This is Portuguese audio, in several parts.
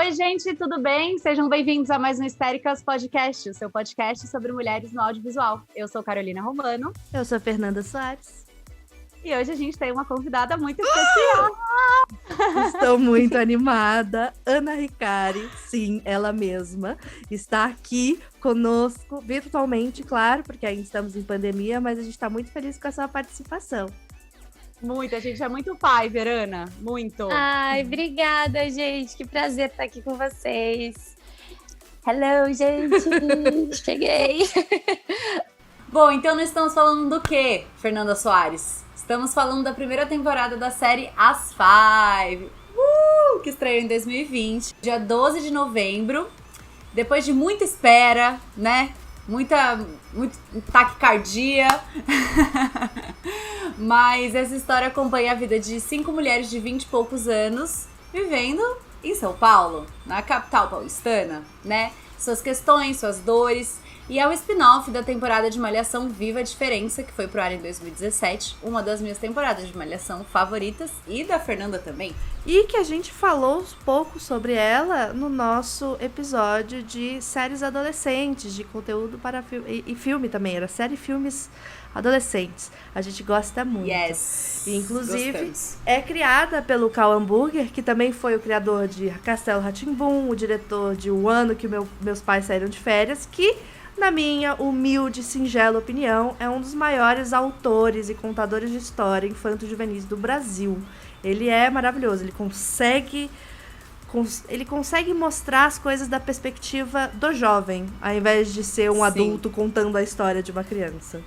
Oi, gente, tudo bem? Sejam bem-vindos a mais um Histéricas Podcast, o seu podcast sobre mulheres no audiovisual. Eu sou Carolina Romano. Eu sou a Fernanda Soares. E hoje a gente tem uma convidada muito especial. Estou muito animada. Ana Ricari, sim, ela mesma, está aqui conosco, virtualmente, claro, porque ainda estamos em pandemia, mas a gente está muito feliz com a sua participação. Muito, a gente é muito Fiverr, Ana, muito. Ai, obrigada, gente, que prazer estar aqui com vocês. Hello, gente, cheguei. Bom, então nós estamos falando do quê, Fernanda Soares? Estamos falando da primeira temporada da série As Five, que estreou em 2020, dia 12 de novembro, depois de muita espera, né? Muito taquicardia, mas essa história acompanha a vida de 5 mulheres de 20 e poucos anos vivendo em São Paulo, na capital paulistana, né? Suas questões, suas dores. E é o spin-off da temporada de Malhação Viva a Diferença, que foi pro ar em 2017, uma das minhas temporadas de Malhação favoritas, e da Fernanda também. E que a gente falou um pouco sobre ela no nosso episódio de séries adolescentes, de conteúdo para filme, e filme também, era série filmes adolescentes. A gente gosta muito. Yes! E, inclusive, gostamos. É criada pelo Cal Hamburger, que também foi o criador de Castelo Rá-Tim-Bum, o diretor de O Ano que Meus Pais Saíram de Férias, que, na minha humilde e singela opinião, é um dos maiores autores e contadores de história infanto-juvenis do Brasil. Ele é maravilhoso, ele consegue mostrar as coisas da perspectiva do jovem, ao invés de ser um adulto contando a história de uma criança.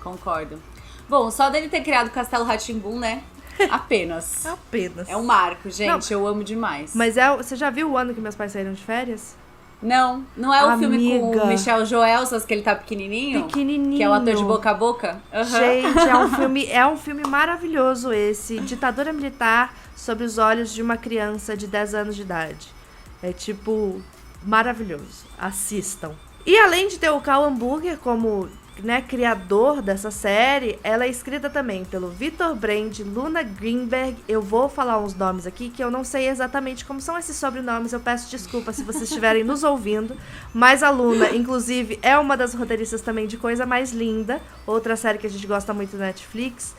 Concordo. Bom, só dele ter criado Castelo Rá-Tim-Bum, né? Apenas. Apenas. É um marco, gente, eu amo demais. Mas você já viu O Ano que Meus Pais Saíram de Férias? Não é o filme com o Michel Joelson, que ele tá pequenininho? Pequenininho. Que é o ator de Boca a Boca? Uhum. Gente, é um filme maravilhoso esse. Ditadura militar sob os olhos de uma criança de 10 anos de idade. É tipo, maravilhoso. Assistam. E além de ter o Cal Hamburger como, né, criador dessa série, ela é escrita também pelo Vitor Brand, Luna Greenberg. Eu vou falar uns nomes aqui que eu não sei exatamente como são esses sobrenomes, eu peço desculpa se vocês estiverem nos ouvindo, mas a Luna, inclusive, é uma das roteiristas também de Coisa Mais Linda, outra série que a gente gosta muito da Netflix.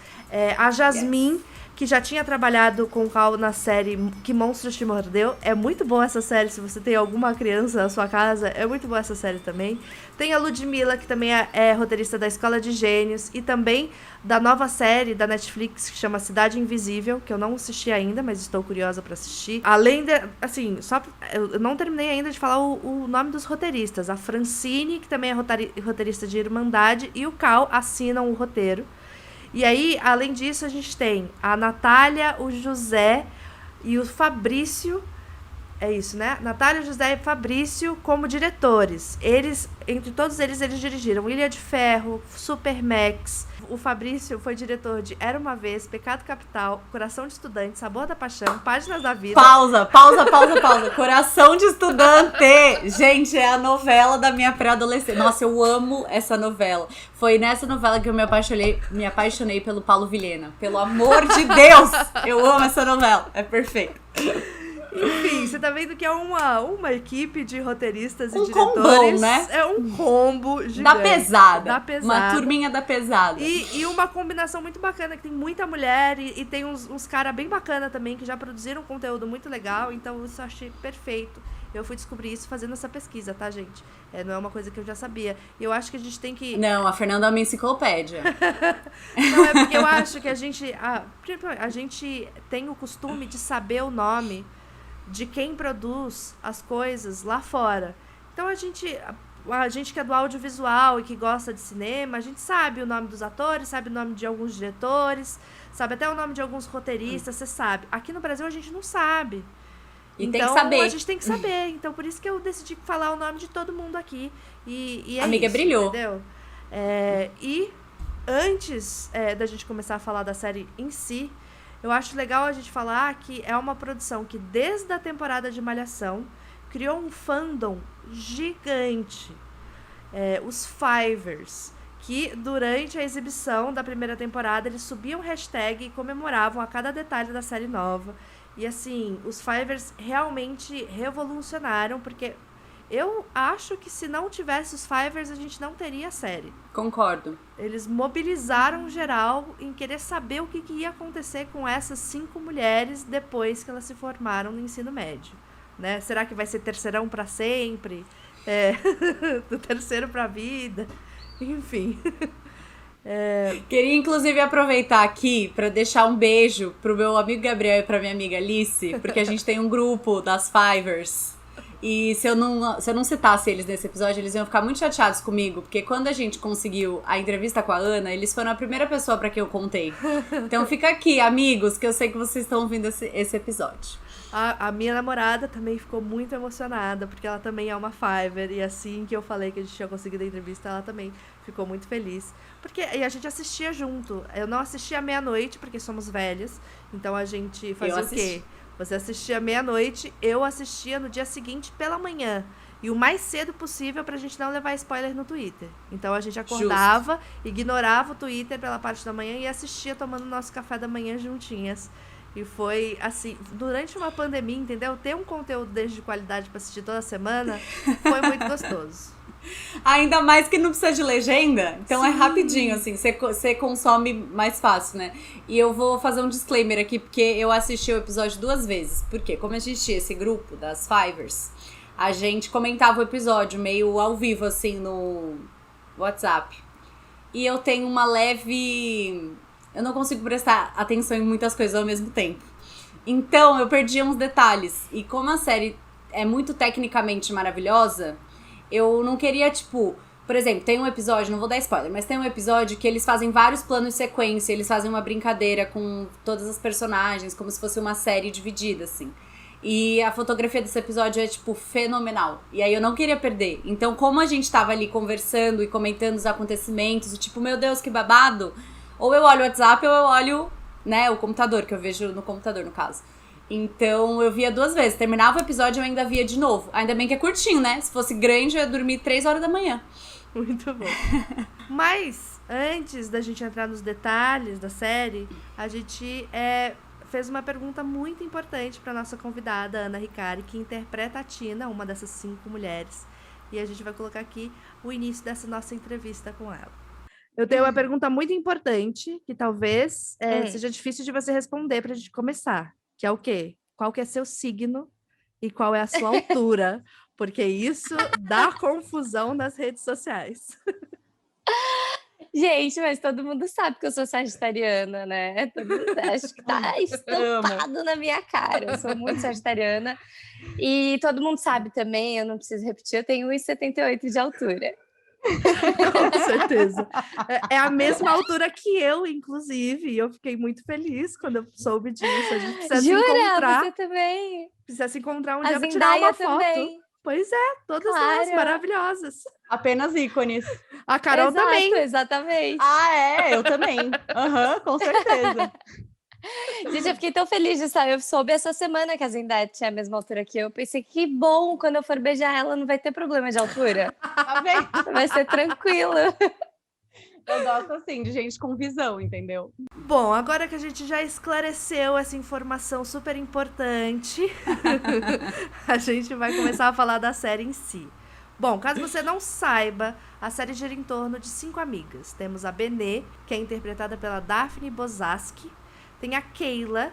A Jasmine, que já tinha trabalhado com o Cal na série Que Monstros Te Mordeu. É muito boa essa série, se você tem alguma criança na sua casa, é muito boa essa série também. Tem a Ludmilla, que também é roteirista da Escola de Gênios, e também da nova série da Netflix, que chama Cidade Invisível, que eu não assisti ainda, mas estou curiosa para assistir. Além de, assim, eu não terminei ainda de falar o nome dos roteiristas. A Francine, que também é roteirista de Irmandade, e o Cal assinam o roteiro. E aí, além disso, a gente tem a Natália, o José e o Fabrício. É isso, né? Natália, José e Fabrício como diretores. Entre todos eles dirigiram Ilha de Ferro, Super Max. O Fabrício foi diretor de Era Uma Vez, Pecado Capital, Coração de Estudante, Sabor da Paixão, Páginas da Vida. Pausa. Coração de Estudante. Gente, é a novela da minha pré-adolescência. Nossa, eu amo essa novela. Foi nessa novela que eu me apaixonei pelo Paulo Vilhena. Pelo amor de Deus! Eu amo essa novela. É perfeito. Enfim, você tá vendo que é uma equipe de roteiristas e diretores. Combão, né? É um combo gigante. Da pesada. Uma turminha da pesada. E uma combinação muito bacana, que tem muita mulher e tem uns caras bem bacana também, que já produziram conteúdo muito legal, então isso eu achei perfeito. Eu fui descobrir isso fazendo essa pesquisa, tá, gente? Não é uma coisa que eu já sabia. E eu acho que a gente tem que... Não, a Fernanda é uma enciclopédia. Não, é porque eu acho que a gente tem o costume de saber o nome de quem produz as coisas lá fora. Então a gente que é do audiovisual e que gosta de cinema, a gente sabe o nome dos atores, sabe o nome de alguns diretores, sabe até o nome de alguns roteiristas, você sabe. Aqui no Brasil a gente não sabe. E então, tem que saber. A gente tem que saber. Então por isso que eu decidi falar o nome de todo mundo aqui. E Amiga, isso, brilhou. Entendeu? E antes da gente começar a falar da série em si, eu acho legal a gente falar que é uma produção que, desde a temporada de Malhação, criou um fandom gigante. Os Fivers, que durante a exibição da primeira temporada, eles subiam hashtag e comemoravam a cada detalhe da série nova. E assim, os Fivers realmente revolucionaram, porque eu acho que se não tivesse os Fivers, a gente não teria a série. Concordo. Eles mobilizaram geral em querer saber o que ia acontecer com essas 5 mulheres depois que elas se formaram no ensino médio. Né? Será que vai ser terceirão pra sempre? Do terceiro pra vida? Enfim. Queria, inclusive, aproveitar aqui para deixar um beijo pro meu amigo Gabriel e pra minha amiga Alice, porque a gente tem um grupo das Fivers. E se eu não citasse eles nesse episódio, eles iam ficar muito chateados comigo, porque quando a gente conseguiu a entrevista com a Ana, eles foram a primeira pessoa pra quem eu contei. Então fica aqui, amigos, que eu sei que vocês estão ouvindo esse episódio. A minha namorada também ficou muito emocionada, porque ela também é uma Fiver, e assim que eu falei que a gente tinha conseguido a entrevista, ela também ficou muito feliz. E a gente assistia junto. Eu não assistia à meia-noite, porque somos velhas, então a gente fazia o quê? Você assistia à meia-noite, eu assistia no dia seguinte pela manhã. E o mais cedo possível pra gente não levar spoiler no Twitter. Então a gente acordava, ignorava o Twitter pela parte da manhã e assistia tomando nosso café da manhã juntinhas. E foi, assim, durante uma pandemia, entendeu? Ter um conteúdo de qualidade pra assistir toda semana foi muito gostoso. Ainda mais que não precisa de legenda, então Sim. É rapidinho, assim, você consome mais fácil, né? E eu vou fazer um disclaimer aqui, porque eu assisti o episódio 2 vezes. Porque como a gente tinha esse grupo das Fivers, a gente comentava o episódio meio ao vivo, assim, no WhatsApp. E eu tenho uma leve... Eu não consigo prestar atenção em muitas coisas ao mesmo tempo. Então, eu perdi uns detalhes. E como a série é muito tecnicamente maravilhosa, eu não queria, tipo... Por exemplo, tem um episódio, não vou dar spoiler, mas tem um episódio que eles fazem vários planos de sequência, eles fazem uma brincadeira com todas as personagens, como se fosse uma série dividida, assim. E a fotografia desse episódio é, tipo, fenomenal. E aí eu não queria perder. Então, como a gente tava ali conversando e comentando os acontecimentos, e tipo, meu Deus, que babado... Ou eu olho o WhatsApp ou eu olho, né, o computador, que eu vejo no computador, no caso. Então, eu via 2 vezes. Terminava o episódio e eu ainda via de novo. Ainda bem que é curtinho, né? Se fosse grande, eu ia dormir 3 horas da manhã. Muito bom. Mas, antes da gente entrar nos detalhes da série, a gente fez uma pergunta muito importante para nossa convidada, Ana Hikari, que interpreta a Tina, uma dessas 5 mulheres. E a gente vai colocar aqui o início dessa nossa entrevista com ela. Eu tenho uma pergunta muito importante, que talvez seja difícil de você responder pra gente começar. Que é o quê? Qual que é seu signo e qual é a sua altura? Porque isso dá confusão nas redes sociais. Gente, mas todo mundo sabe que eu sou sagitariana, né? Acho que tá estampado na minha cara. Eu sou muito sagitariana. E todo mundo sabe também, eu não preciso repetir, eu tenho 1,78 de altura. Com certeza. É a mesma altura que eu, inclusive. E eu fiquei muito feliz quando eu soube disso. A gente precisa se encontrar. Você também? Precisa se encontrar um a dia pra tirar uma também. foto. Pois é, todas nós maravilhosas. Apenas ícones. A Carol também. Exatamente. Eu também. Com certeza. Gente, eu fiquei tão feliz de saber. Eu soube essa semana que a Zendaya tinha a mesma altura que eu. Pensei, que bom, quando eu for beijar ela, não vai ter problema de altura. Tá vendo? Vai ser tranquilo. Eu gosto, assim, de gente com visão, entendeu? Bom, agora que a gente já esclareceu essa informação super importante, a gente vai começar a falar da série em si. Bom, caso você não saiba, a série gira em torno de 5 amigas. Temos a Benê, que é interpretada pela Daphne Bozaski. Tem a Keila,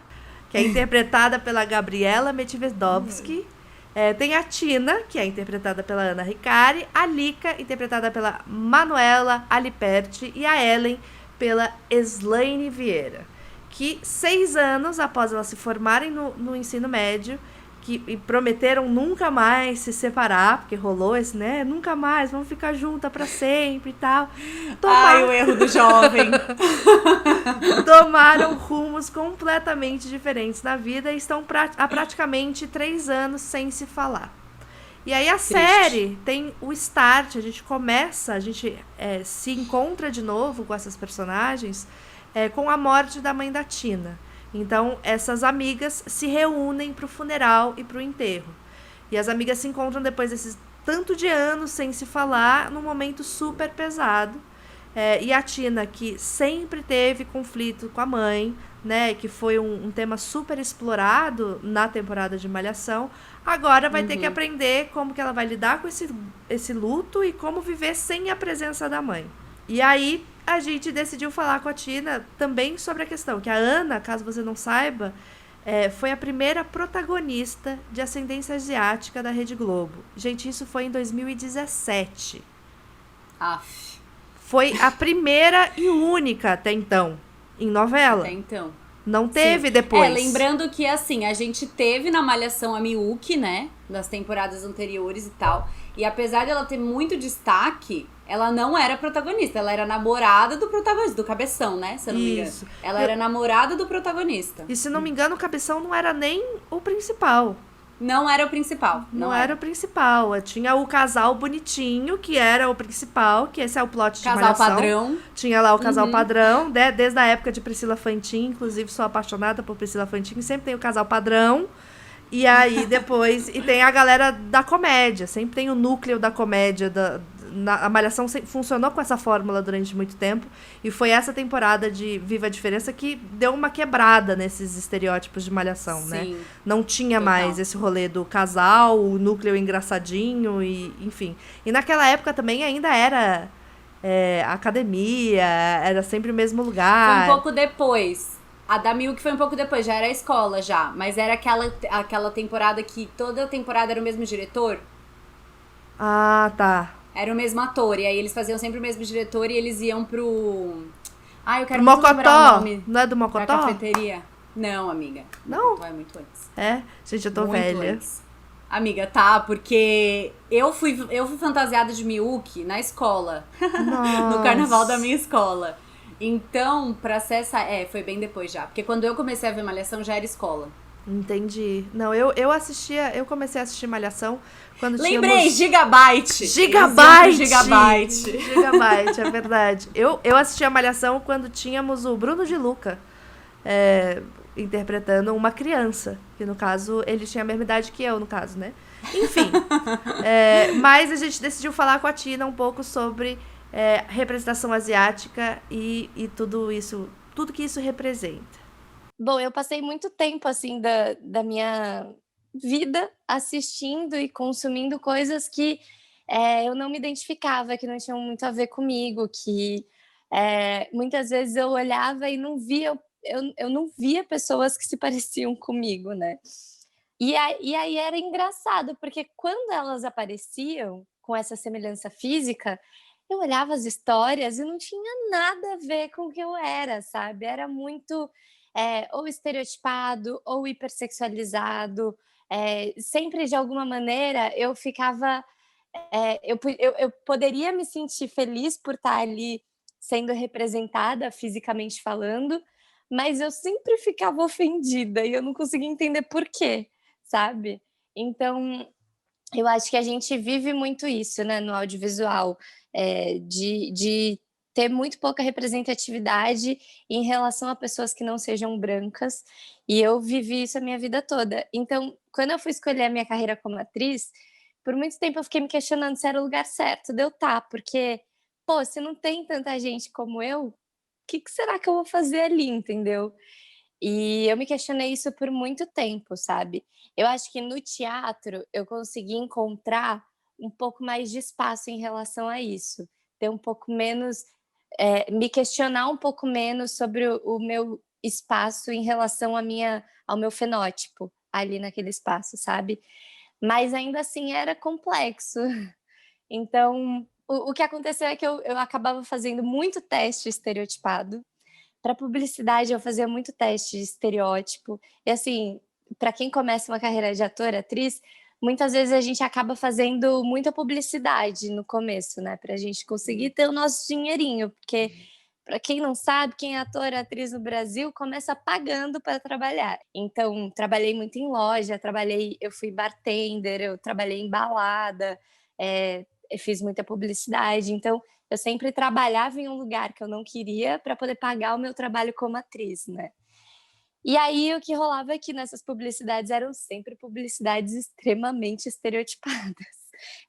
que é interpretada pela Gabriela Metivedovsky. Tem a Tina, que é interpretada pela Ana Hikari. A Lika, interpretada pela Manuela Aliperti. E a Ellen, pela Slaine Vieira. Que 6 anos após elas se formarem no ensino médio, e prometeram nunca mais se separar, porque rolou esse, né? Nunca mais, vamos ficar juntas pra sempre e tal. O erro do jovem. Tomaram rumos completamente diferentes na vida e estão há praticamente 3 anos sem se falar. E aí a série tem o start, a gente se encontra de novo com essas personagens com a morte da mãe da Tina. Então, essas amigas se reúnem pro funeral e pro enterro. E as amigas se encontram depois desses tanto de anos sem se falar, num momento super pesado. E a Tina, que sempre teve conflito com a mãe, né? Que foi um tema super explorado na temporada de Malhação. Agora vai ter que aprender como que ela vai lidar com esse luto e como viver sem a presença da mãe. E aí a gente decidiu falar com a Tina também sobre a questão que a Ana, caso você não saiba, foi a primeira protagonista de ascendência asiática da Rede Globo. Gente, isso foi em 2017. Aff. Foi a primeira e única até então, em novela. Até então. Não teve depois. Lembrando que, assim, a gente teve na Malhação a Miyuki, né? Das temporadas anteriores e tal. E apesar dela ter muito destaque, ela não era protagonista. Ela era namorada do protagonista, do Cabeção, né? Se eu não me engano. Ela era namorada do protagonista. E se não me engano, o Cabeção não era nem o principal. Não era o principal. Não era o principal. Tinha o casal bonitinho, que era o principal, que esse é o plot de Malhação. Casal padrão. Tinha lá o casal padrão, né? Desde a época de Priscila Fantin, inclusive sou apaixonada por Priscila Fantin, sempre tem o casal padrão. E aí depois... e tem a galera da comédia, sempre tem o núcleo da comédia. A Malhação funcionou com essa fórmula durante muito tempo. E foi essa temporada de Viva a Diferença que deu uma quebrada nesses estereótipos de Malhação, né? Não tinha mais esse rolê do casal, o núcleo engraçadinho, e enfim. E naquela época também ainda era academia, era sempre o mesmo lugar. Foi um pouco depois. A da Milk foi um pouco depois, já era a escola já. Mas era aquela temporada que toda temporada era o mesmo diretor. Ah, tá. Era o mesmo ator, e aí eles faziam sempre o mesmo diretor e eles iam pro... eu quero muito lembrar o nome. Não é do Mocotó? Da cafeteria. Não, amiga. Não? Mocotó é muito antes. Gente, eu tô muito velha. Antes. Amiga, porque eu fui fantasiada de Miyuki na escola. No carnaval da minha escola. Então, pra ser essa... foi bem depois já. Porque quando eu comecei a ver Malhação, já era escola. Entendi. Não, eu comecei a assistir Malhação quando Lembrei, tínhamos... Gigabyte, é verdade. Eu assisti a Malhação quando tínhamos o Bruno de Luca interpretando uma criança, que no caso, ele tinha a mesma idade que eu, no caso, né? Enfim, mas a gente decidiu falar com a Tina um pouco sobre representação asiática e tudo isso, tudo que isso representa. Bom, eu passei muito tempo, assim, da minha vida assistindo e consumindo coisas que eu não me identificava, que não tinham muito a ver comigo, que muitas vezes eu olhava e não via, eu não via pessoas que se pareciam comigo, né? E aí era engraçado, porque quando elas apareciam com essa semelhança física, eu olhava as histórias e não tinha nada a ver com o que eu era, sabe? Era muito... ou estereotipado, ou hipersexualizado, sempre de alguma maneira eu ficava... eu poderia me sentir feliz por estar ali sendo representada fisicamente falando, mas eu sempre ficava ofendida e eu não conseguia entender por quê, sabe? Então, eu acho que a gente vive muito isso, né, no audiovisual, de ter muito pouca representatividade em relação a pessoas que não sejam brancas, e eu vivi isso a minha vida toda. Então, quando eu fui escolher a minha carreira como atriz, por muito tempo eu fiquei me questionando se era o lugar certo de eu estar, porque, se não tem tanta gente como eu, o que será que eu vou fazer ali, entendeu? E eu me questionei isso por muito tempo, sabe? Eu acho que no teatro eu consegui encontrar um pouco mais de espaço em relação a isso, ter um pouco menos... me questionar um pouco menos sobre o meu espaço em relação ao meu fenótipo ali naquele espaço, sabe? Mas ainda assim era complexo. Então, o que aconteceu é que eu acabava fazendo muito teste estereotipado. Para publicidade eu fazia muito teste de estereótipo. E assim, para quem começa uma carreira de ator, atriz, muitas vezes a gente acaba fazendo muita publicidade no começo, né? Para a gente conseguir ter o nosso dinheirinho, porque para quem não sabe, quem é ator, atriz no Brasil, começa pagando para trabalhar. Então, trabalhei muito em loja, eu fui bartender, eu trabalhei em balada, eu fiz muita publicidade. Então, eu sempre trabalhava em um lugar que eu não queria para poder pagar o meu trabalho como atriz, né? E aí, o que rolava aqui nessas publicidades eram sempre publicidades extremamente estereotipadas.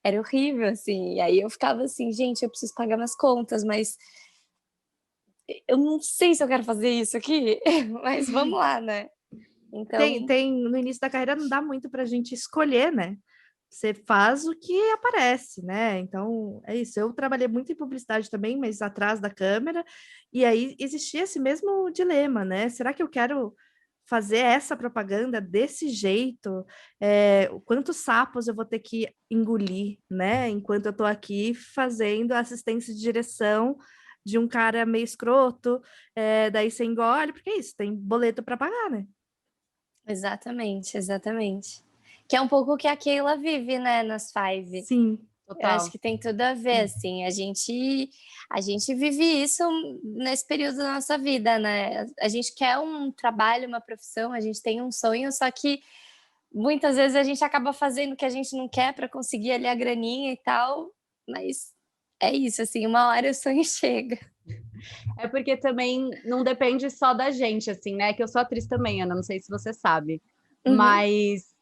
Era horrível, assim. E aí eu ficava assim, gente, eu preciso pagar minhas contas, mas eu não sei se eu quero fazer isso aqui, mas vamos lá, né? Então, No início da carreira não dá muito pra gente escolher, né? Você faz o que aparece, né? Então, é isso. Eu trabalhei muito em publicidade também, mas atrás da câmera, e aí existia esse mesmo dilema, né? Será que eu quero fazer essa propaganda desse jeito? Quantos sapos eu vou ter que engolir, né? Enquanto eu tô aqui fazendo assistência de direção de um cara meio escroto, daí você engole, porque é isso, tem boleto para pagar, né? exatamente, exatamente. Que é um pouco o que a Keila vive, né, nas Five. Sim. Eu acho Total. que tem tudo a ver, assim, a gente vive isso nesse período da nossa vida, né? A gente quer um trabalho, uma profissão, a gente tem um sonho, só que muitas vezes a gente acaba fazendo o que a gente não quer para conseguir ali a graninha e tal, mas é isso, assim, uma hora o sonho chega. É porque também não depende só da gente, assim, né? Que eu sou atriz também, Ana, não sei se você sabe. Uhum. Mas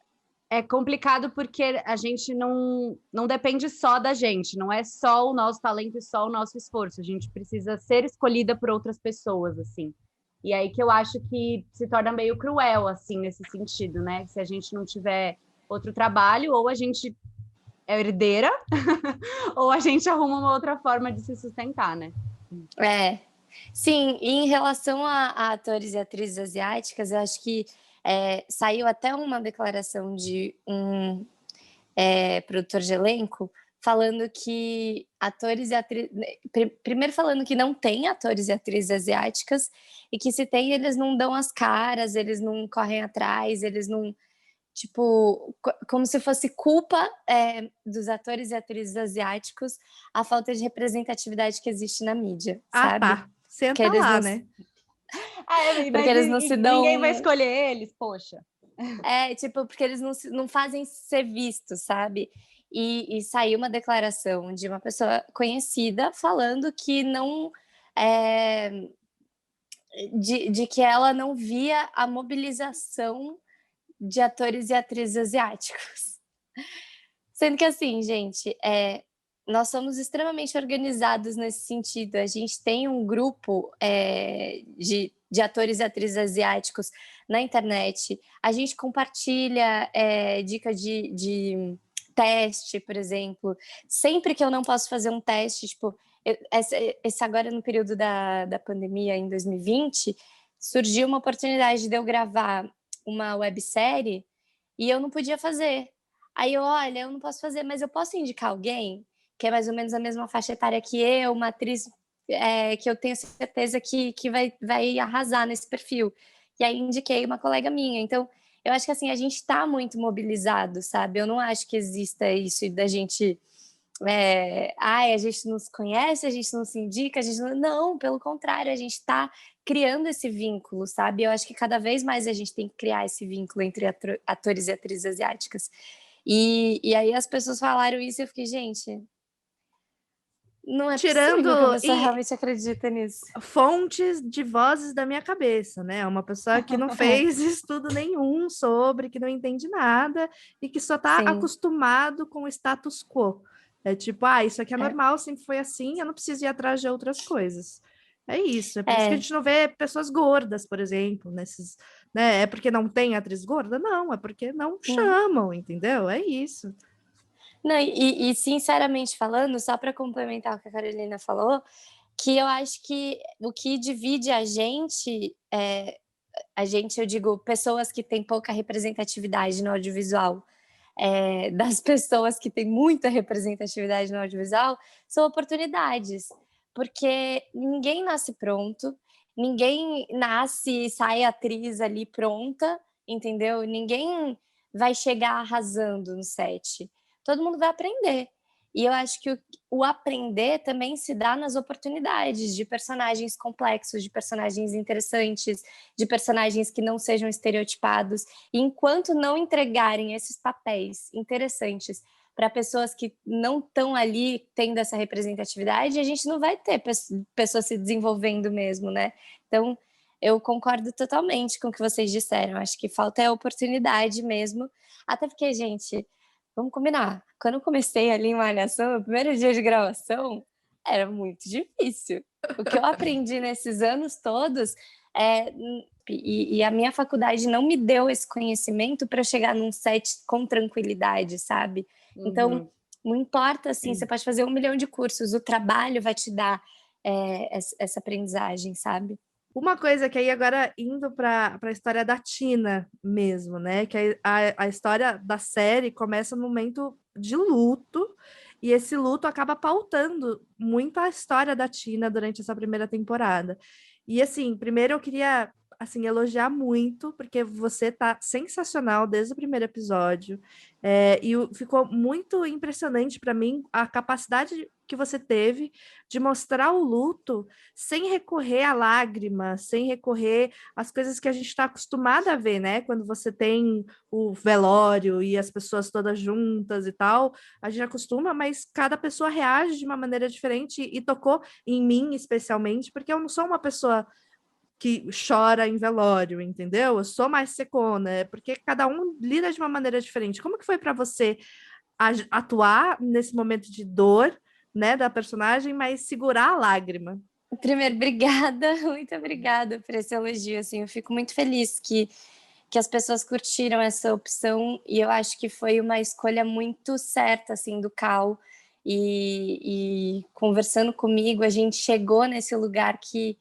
é complicado porque a gente não depende só da gente, não é só o nosso talento e só o nosso esforço. A gente precisa ser escolhida por outras pessoas, assim. E aí que eu acho que se torna meio cruel, assim, nesse sentido, né? Se a gente não tiver outro trabalho, ou a gente é herdeira, ou a gente arruma uma outra forma de se sustentar, né? É. Sim, e em relação a atores e atrizes asiáticas, eu acho que saiu até uma declaração de um produtor de elenco falando que atores e atrizes. Primeiro falando que não tem atores e atrizes asiáticas e que se tem, eles não dão as caras, eles não correm atrás, eles não. Tipo, como se fosse culpa dos atores e atrizes asiáticos a falta de representatividade que existe na mídia, Ah, sabe? tá. Que Senta eles lá, não, né? porque Mas eles não se ninguém vai dão. escolher eles, poxa. Tipo, porque eles não fazem ser vistos, sabe? E saiu uma declaração de uma pessoa conhecida falando que não. é, de que ela não via a mobilização de atores e atrizes asiáticos. Sendo que assim, gente, nós somos extremamente organizados nesse sentido. A gente tem um grupo de atores e atrizes asiáticos na internet. A gente compartilha dica de teste, por exemplo. Sempre que eu não posso fazer um teste, tipo, esse agora no período da pandemia, em 2020, surgiu uma oportunidade de eu gravar uma websérie e eu não podia fazer. Aí olha, eu não posso fazer, mas eu posso indicar alguém que é mais ou menos a mesma faixa etária que eu, uma atriz que eu tenho certeza que vai arrasar nesse perfil. E aí indiquei uma colega minha. Então, eu acho que assim, a gente está muito mobilizado, sabe? Eu não acho que exista isso da gente. A gente não se conhece, a gente não se indica, a gente não. Não, pelo contrário, a gente está criando esse vínculo, sabe? Eu acho que cada vez mais a gente tem que criar esse vínculo entre atores e atrizes asiáticas. E aí as pessoas falaram isso e eu fiquei, gente, não é Tirando possível que a pessoa realmente acredita nisso. fontes de vozes da minha cabeça, né? Uma pessoa que não fez estudo nenhum sobre, que não entende nada e que só está Sim, acostumado com o status quo. É tipo, isso aqui é normal, sempre foi assim, eu não preciso ir atrás de outras coisas. É isso, é por isso que a é. gente não vê pessoas gordas, por exemplo, nesses, né? É porque não tem atriz gorda? Não, é porque não Uhum. chamam, entendeu? É isso. Não, e sinceramente falando, só para complementar o que a Carolina falou, que eu acho que o que divide a gente, eu digo, pessoas que têm pouca representatividade no audiovisual, das pessoas que têm muita representatividade no audiovisual, são oportunidades. Porque ninguém nasce pronto, ninguém nasce e sai atriz ali pronta, entendeu? Ninguém vai chegar arrasando no set. Todo mundo vai aprender. E eu acho que o aprender também se dá nas oportunidades de personagens complexos, de personagens interessantes, de personagens que não sejam estereotipados. E enquanto não entregarem esses papéis interessantes para pessoas que não estão ali tendo essa representatividade, a gente não vai ter pessoas se desenvolvendo mesmo, né? Então, eu concordo totalmente com o que vocês disseram. Acho que falta é oportunidade mesmo. Até porque, gente, vamos combinar. Quando eu comecei ali em Malhação, o primeiro dia de gravação era muito difícil. O que eu aprendi nesses anos todos é... E a minha faculdade não me deu esse conhecimento para eu chegar num set com tranquilidade, sabe? Então, não importa, assim, você pode fazer 1 milhão de cursos, o trabalho vai te dar essa aprendizagem, sabe? Uma coisa que aí agora indo para a história da Tina mesmo, né? Que a história da série começa no momento de luto, e esse luto acaba pautando muito a história da Tina durante essa primeira temporada. E assim, primeiro eu queria assim elogiar muito, porque você tá sensacional desde o primeiro episódio. E ficou muito impressionante para mim a capacidade que você teve de mostrar o luto sem recorrer à lágrima, sem recorrer às coisas que a gente está acostumado a ver, né? Quando você tem o velório e as pessoas todas juntas e tal, a gente acostuma, mas cada pessoa reage de uma maneira diferente e tocou em mim especialmente, porque eu não sou uma pessoa que chora em velório, entendeu? Eu sou mais secona, porque cada um lida de uma maneira diferente. Como que foi para você atuar nesse momento de dor, né, da personagem, mas segurar a lágrima? Primeiro, obrigada, muito obrigada por esse elogio, assim, eu fico muito feliz que as pessoas curtiram essa opção, e eu acho que foi uma escolha muito certa, assim, do Cal, e conversando comigo, a gente chegou nesse lugar que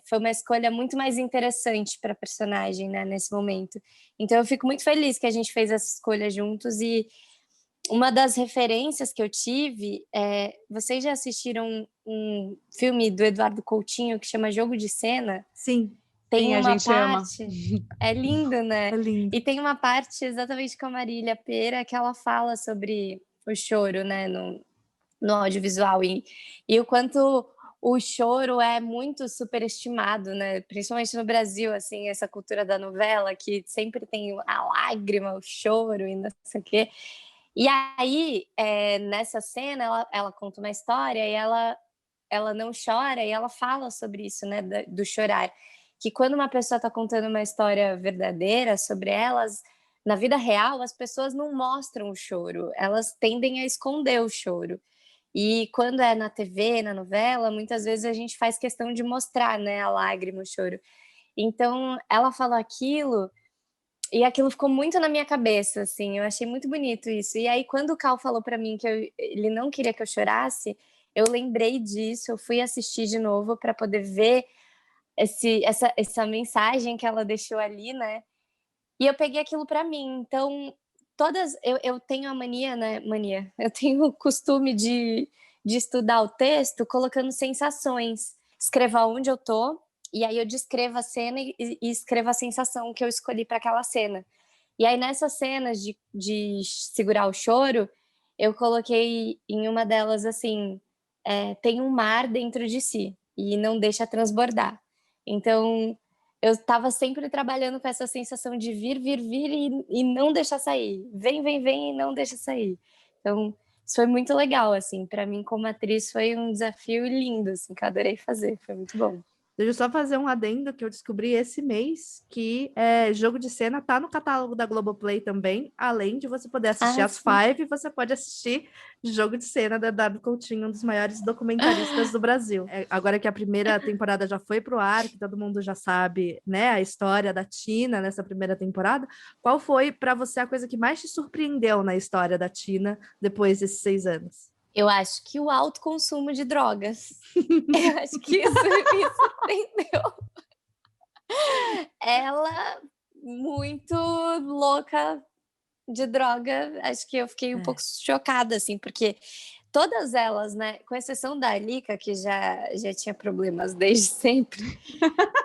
foi uma escolha muito mais interessante para a personagem, né, nesse momento. Então eu fico muito feliz que a gente fez essa escolha juntos, e uma das referências que eu tive vocês já assistiram um filme do Eduardo Coutinho que chama Jogo de Cena? Sim. Tem a uma gente parte... ama. É lindo, né? É lindo. E tem uma parte exatamente com a Marília Pêra que ela fala sobre o choro, né, no audiovisual, e o quanto o choro é muito superestimado, né? Principalmente no Brasil, assim, essa cultura da novela que sempre tem a lágrima, o choro e não sei o quê. E aí, nessa cena, ela conta uma história e ela não chora, e ela fala sobre isso, né, do chorar. Que quando uma pessoa está contando uma história verdadeira sobre elas, na vida real, as pessoas não mostram o choro, elas tendem a esconder o choro. E quando é na TV, na novela, muitas vezes a gente faz questão de mostrar, né, a lágrima, o choro. Então, ela falou aquilo, e aquilo ficou muito na minha cabeça, assim, eu achei muito bonito isso. E aí, quando o Cal falou para mim que ele não queria que eu chorasse, eu lembrei disso, eu fui assistir de novo para poder ver essa mensagem que ela deixou ali, né? E eu peguei aquilo para mim. Então, eu tenho a mania, né? Eu tenho o costume de estudar o texto colocando sensações. Escrevo onde eu tô, e aí eu descrevo a cena e escrevo a sensação que eu escolhi para aquela cena. E aí, nessas cenas de segurar o choro, eu coloquei em uma delas assim: tem um mar dentro de si e não deixa transbordar. Então, eu estava sempre trabalhando com essa sensação de vir e não deixar sair. Vem e não deixa sair. Então, isso foi muito legal, assim. Para mim, como atriz, foi um desafio lindo, assim, que eu adorei fazer. Foi muito bom. Deixa eu só fazer um adendo que eu descobri esse mês, que Jogo de Cena tá no catálogo da Globoplay também. Além de você poder assistir as Five, você pode assistir Jogo de Cena da Eduardo Coutinho, um dos maiores documentaristas do Brasil. Agora que a primeira temporada já foi pro ar, que todo mundo já sabe, né, a história da Tina nessa primeira temporada, qual foi para você a coisa que mais te surpreendeu na história da Tina depois desses 6 anos? Eu acho que o alto consumo de drogas. Eu acho que isso me surpreendeu. Ela, muito louca de droga, acho que eu fiquei um pouco chocada, assim, porque todas elas, né, com exceção da Alika, que já tinha problemas desde sempre,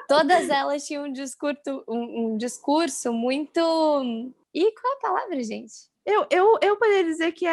todas elas tinham um discurso muito... E qual é a palavra, gente? Eu poderia dizer que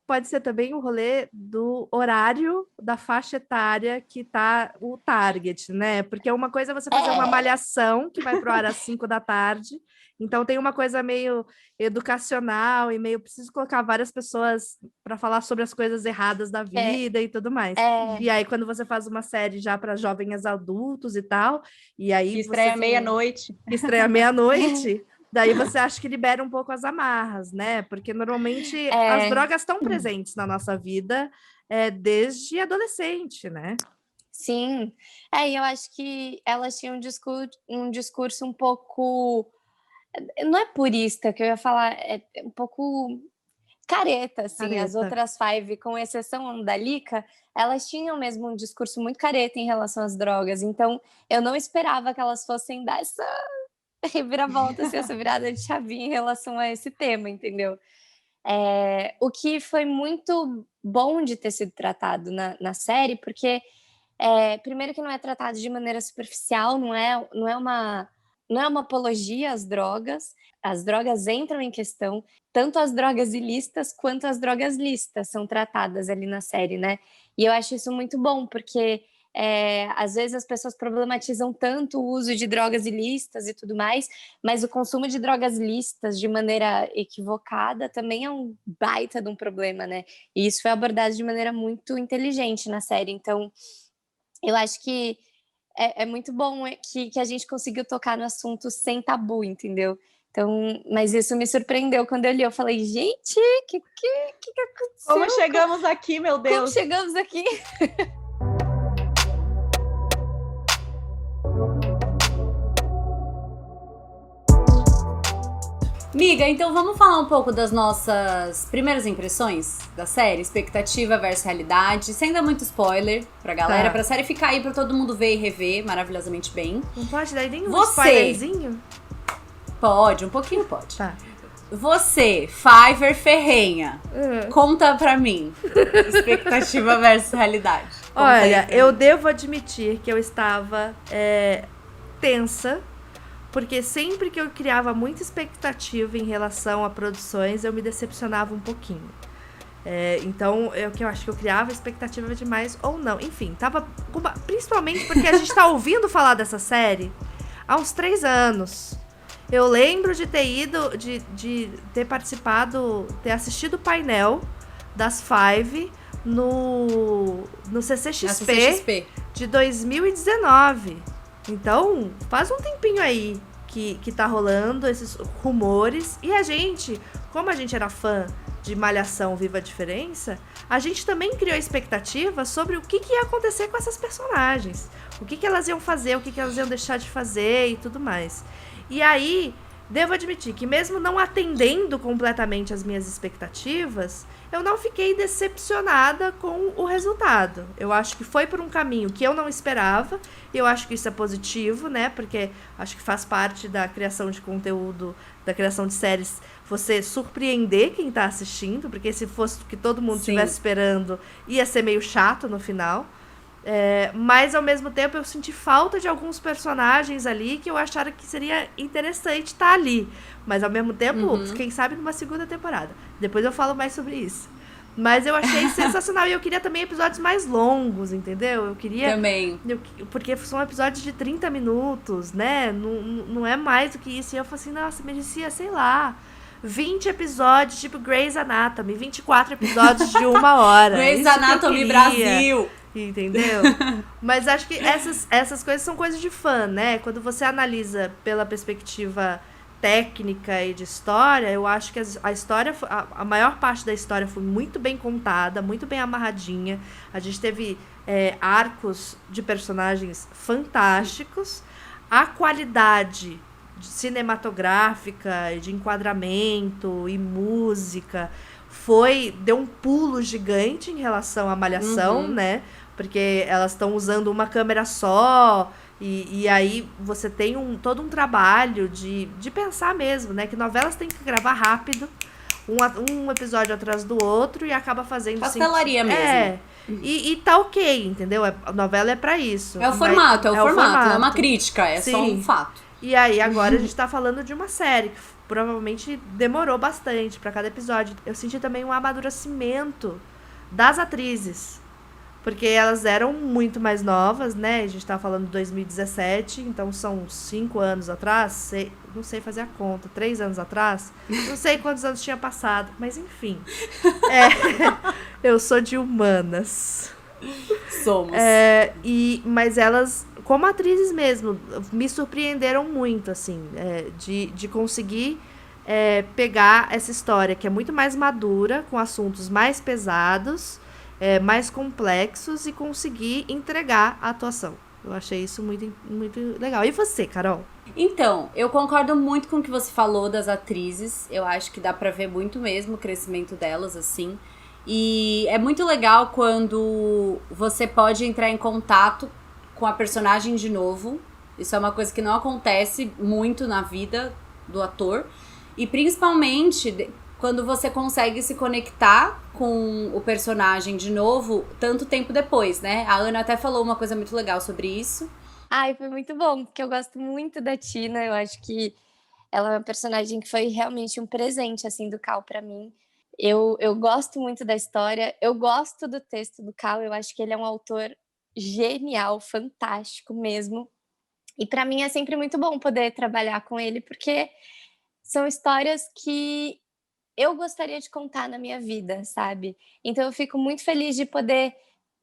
pode ser também o rolê do horário da faixa etária que tá o target, né? Porque uma coisa é você fazer uma malhação que vai pro ar às 5 da tarde, então tem uma coisa meio educacional e meio preciso colocar várias pessoas para falar sobre as coisas erradas da vida e tudo mais. E aí, quando você faz uma série já para jovens adultos e tal, e aí. Estreia meia-noite. Estreia meia-noite. Daí você acha que libera um pouco as amarras, né? Porque normalmente as drogas estão presentes na nossa vida desde adolescente, né? Sim. E eu acho que elas tinham um discurso um pouco... Não é purista, que eu ia falar, é um pouco careta, assim. As Careta. outras Five, com exceção da Lika, elas tinham mesmo um discurso muito careta em relação às drogas. Então, eu não esperava que elas fossem dar essa reviravolta, assim, essa virada de chavinha em relação a esse tema, entendeu? O que foi muito bom de ter sido tratado na série, porque primeiro que não é tratado de maneira superficial, não é uma apologia às drogas. As drogas entram em questão, tanto as drogas ilícitas quanto as drogas lícitas são tratadas ali na série, né? E eu acho isso muito bom, porque às vezes as pessoas problematizam tanto o uso de drogas ilícitas e tudo mais, mas o consumo de drogas lícitas de maneira equivocada também é um baita de um problema, né? E isso foi abordado de maneira muito inteligente na série. Então, eu acho que é muito bom que a gente conseguiu tocar no assunto sem tabu, entendeu? Então, mas isso me surpreendeu quando eu li. Eu falei, gente, o que aconteceu? Como chegamos aqui, meu Deus? Como chegamos aqui? Miga, então vamos falar um pouco das nossas primeiras impressões da série, expectativa versus realidade, sem dar muito spoiler pra galera, pra série ficar aí pra todo mundo ver e rever maravilhosamente bem. Não pode dar nenhum spoilerzinho? Pode, um pouquinho pode. Tá. Você, Fiverr Ferrenha, conta pra mim, expectativa versus realidade. Olha, eu devo admitir que eu estava tensa, porque sempre que eu criava muita expectativa em relação a produções, eu me decepcionava um pouquinho. Então, eu acho que eu criava expectativa demais ou não. Enfim, principalmente porque a gente tá ouvindo falar dessa série há uns 3 anos. Eu lembro de ter ido, de ter participado, ter assistido o painel das Five no CCXP de 2019. Então, faz um tempinho aí que tá rolando esses rumores. E a gente, como a gente era fã de Malhação Viva a Diferença, a gente também criou expectativa sobre o que ia acontecer com essas personagens. O que elas iam fazer, o que elas iam deixar de fazer e tudo mais. E aí, devo admitir que mesmo não atendendo completamente as minhas expectativas, eu não fiquei decepcionada com o resultado. Eu acho que foi por um caminho que eu não esperava, e eu acho que isso é positivo, né? Porque acho que faz parte da criação de conteúdo, da criação de séries, você surpreender quem tá assistindo, porque se fosse o que todo mundo estivesse esperando, ia ser meio chato no final. Mas ao mesmo tempo eu senti falta de alguns personagens ali que eu achara que seria interessante estar ali, mas ao mesmo tempo, quem sabe numa segunda temporada, depois eu falo mais sobre isso. Mas eu achei sensacional, e eu queria também episódios mais longos, entendeu? Eu queria também, porque são episódios de 30 minutos, né? Não é mais do que isso. E eu falei assim, nossa, merecia, sei lá, 20 episódios, tipo Grey's Anatomy, 24 episódios de 1 hora. Grey's Anatomy Brasil. Entendeu? Mas acho que essas coisas são coisas de fã, né? Quando você analisa pela perspectiva técnica e de história, eu acho que a história, a maior parte da história foi muito bem contada, muito bem amarradinha. A gente teve arcos de personagens fantásticos. A qualidade cinematográfica, de enquadramento e música deu um pulo gigante em relação à Malhação, né? Porque elas estão usando uma câmera só, e aí você tem todo um trabalho de pensar mesmo, né? Que novelas tem que gravar rápido, um episódio atrás do outro, e acaba fazendo... Pastelaria mesmo. E tá ok, entendeu? A novela é pra isso. É o formato, não é uma crítica, só um fato. E aí agora a gente tá falando de uma série que provavelmente demorou bastante pra cada episódio. Eu senti também um amadurecimento das atrizes, porque elas eram muito mais novas, né? A gente tá falando de 2017, então são 5 anos atrás, não sei fazer a conta, 3 anos atrás, não sei quantos anos tinha passado, mas enfim. Eu sou de humanas. Somos. Mas elas, como atrizes mesmo, me surpreenderam muito, assim, de conseguir pegar essa história que é muito mais madura, com assuntos mais pesados, mais complexos e conseguir entregar a atuação. Eu achei isso muito, muito legal. E você, Carol? Então, eu concordo muito com o que você falou das atrizes. Eu acho que dá pra ver muito mesmo o crescimento delas, assim. E é muito legal quando você pode entrar em contato com a personagem de novo. Isso é uma coisa que não acontece muito na vida do ator. E principalmente quando você consegue se conectar com o personagem de novo tanto tempo depois, né? A Ana até falou uma coisa muito legal sobre isso. Ai, foi muito bom, porque eu gosto muito da Tina, eu acho que ela é uma personagem que foi realmente um presente, assim, do Cal pra mim. Eu gosto muito da história, eu gosto do texto do Cal, eu acho que ele é um autor genial, fantástico mesmo. E pra mim é sempre muito bom poder trabalhar com ele, porque são histórias que eu gostaria de contar na minha vida, sabe? Então eu fico muito feliz de poder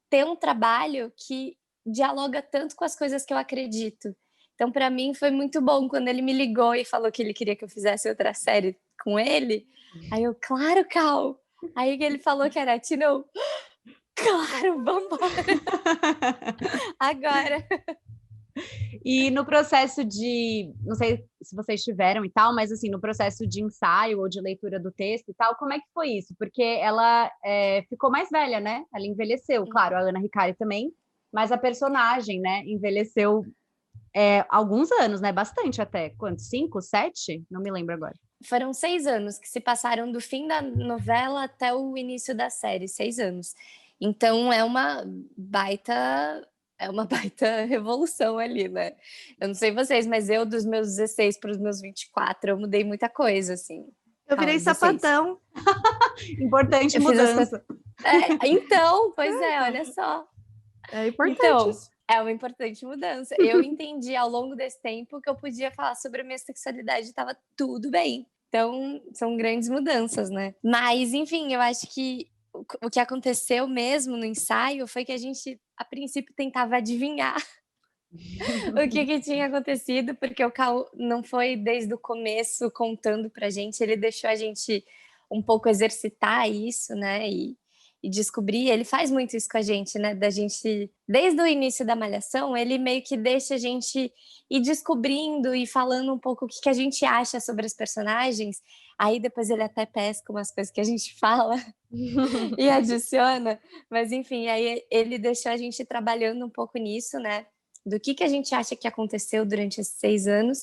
ter um trabalho que dialoga tanto com as coisas que eu acredito. Então, para mim, foi muito bom quando ele me ligou e falou que ele queria que eu fizesse outra série com ele. Aí eu, claro, Cal! Aí que ele falou que era Tina, eu, claro, vambora! Agora! E no processo de, não sei se vocês tiveram e tal, mas assim, no processo de ensaio ou de leitura do texto e tal, como é que foi isso? Porque ela ficou mais velha, né? Ela envelheceu, claro, a Ana Hikari também, mas a personagem, né, envelheceu alguns anos, né? Bastante até. Quantos? 5, 7? Não me lembro agora. Foram 6 anos que se passaram do fim da novela até o início da série, 6 anos. Então é uma baita revolução ali, né? Eu não sei vocês, mas eu dos meus 16 para os meus 24, eu mudei muita coisa, assim. Eu virei sapatão. Importante mudança. Então, pois é, olha só. É importante então, isso. É uma importante mudança. Eu entendi ao longo desse tempo que eu podia falar sobre a minha sexualidade e estava tudo bem. Então, são grandes mudanças, né? Mas, enfim, eu acho que o que aconteceu mesmo no ensaio foi que a gente, a princípio, tentava adivinhar o que tinha acontecido, porque o Cal não foi desde o começo contando pra gente, ele deixou a gente um pouco exercitar isso, né? E descobrir, ele faz muito isso com a gente, né? Da gente, desde o início da Malhação, ele meio que deixa a gente ir descobrindo e falando um pouco o que a gente acha sobre os personagens. Aí depois ele até pesca umas coisas que a gente fala e adiciona. Mas enfim, aí ele deixou a gente trabalhando um pouco nisso, né? Do que a gente acha que aconteceu durante esses 6 anos.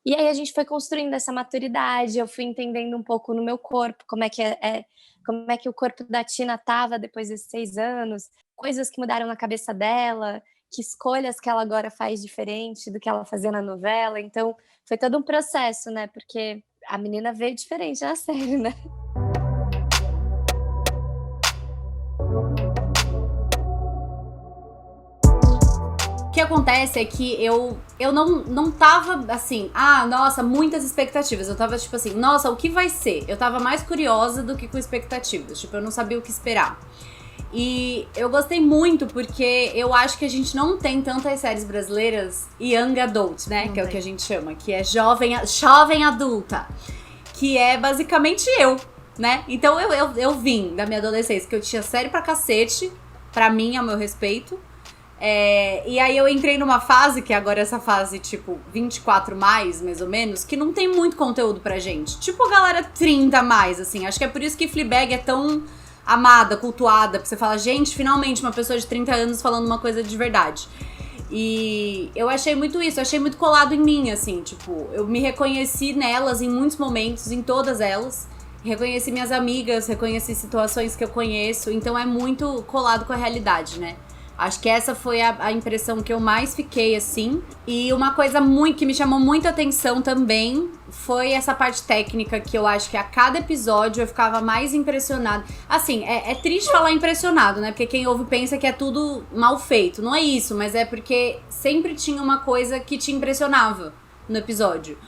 E aí a gente foi construindo essa maturidade, eu fui entendendo um pouco no meu corpo como é que o corpo da Tina estava depois desses 6 anos, coisas que mudaram na cabeça dela, que escolhas que ela agora faz diferente do que ela fazia na novela. Então, foi todo um processo, né? Porque a menina veio diferente na série, né? O que acontece é que eu não tava assim, nossa, muitas expectativas. Eu tava tipo assim, nossa, o que vai ser? Eu tava mais curiosa do que com expectativas. Tipo, eu não sabia o que esperar. E eu gostei muito porque eu acho que a gente não tem tantas séries brasileiras young adult, né? Que é o que a gente chama, que é jovem adulta. Que é basicamente eu, né? Então eu vim da minha adolescência, que eu tinha série pra cacete, pra mim, ao meu respeito. E aí eu entrei numa fase, que agora é essa fase, tipo, 24 mais ou menos, que não tem muito conteúdo pra gente. Tipo a galera 30 mais, assim. Acho que é por isso que Fleabag é tão amada, cultuada, porque você fala, gente, finalmente uma pessoa de 30 anos falando uma coisa de verdade. E eu achei muito isso, eu achei muito colado em mim, assim, tipo, eu me reconheci nelas em muitos momentos, em todas elas. Reconheci minhas amigas, reconheci situações que eu conheço, então é muito colado com a realidade, né? Acho que essa foi a impressão que eu mais fiquei, assim. E uma coisa que me chamou muita atenção também foi essa parte técnica, que eu acho que a cada episódio eu ficava mais impressionada. Assim, é triste falar impressionado, né? Porque quem ouve pensa que é tudo mal feito. Não é isso, mas é porque sempre tinha uma coisa que te impressionava no episódio.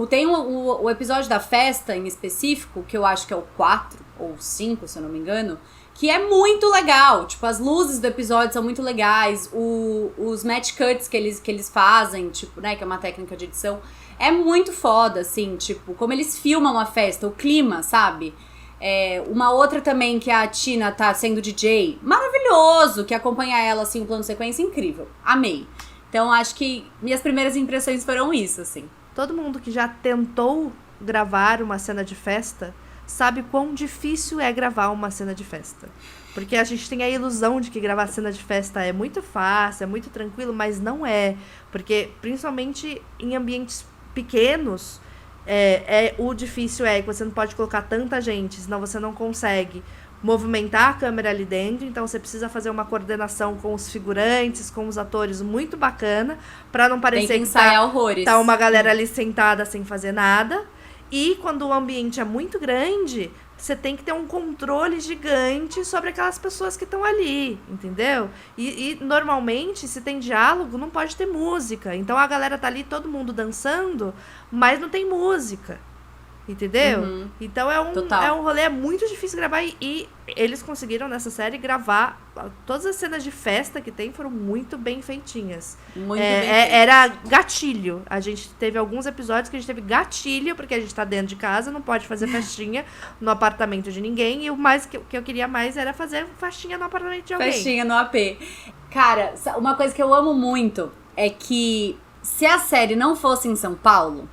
Tem o episódio da festa, em específico, que eu acho que é o 4 ou 5, se eu não me engano, que é muito legal. Tipo, as luzes do episódio são muito legais, os match cuts que eles fazem, tipo, né, que é uma técnica de edição, é muito foda, assim, tipo, como eles filmam a festa, o clima, sabe? Uma outra também que a Tina tá sendo DJ, maravilhoso, que acompanha ela, assim, o plano sequência, incrível. Amei. Então, acho que minhas primeiras impressões foram isso, assim. Todo mundo que já tentou gravar uma cena de festa sabe quão difícil é gravar uma cena de festa. Porque a gente tem a ilusão de que gravar cena de festa é muito fácil, é muito tranquilo, mas não é. Porque, principalmente em ambientes pequenos, o difícil é que você não pode colocar tanta gente, senão você não consegue movimentar a câmera ali dentro, então você precisa fazer uma coordenação com os figurantes, com os atores muito bacana, pra não parecer que tá uma galera ali sentada sem fazer nada. E quando o ambiente é muito grande, você tem que ter um controle gigante sobre aquelas pessoas que estão ali, entendeu? E normalmente, se tem diálogo, não pode ter música. Então a galera tá ali, todo mundo dançando, mas não tem música. Entendeu? Uhum. Então é um rolê muito difícil gravar. E eles conseguiram nessa série gravar. Todas as cenas de festa que tem foram muito bem feitinhas. Muito bem feitas. Era gatilho. A gente teve alguns episódios que a gente teve gatilho, porque a gente tá dentro de casa, não pode fazer festinha no apartamento de ninguém. E o mais que eu queria mais era fazer festinha no apartamento de alguém. Festinha no AP. Cara, uma coisa que eu amo muito é que se a série não fosse em São Paulo,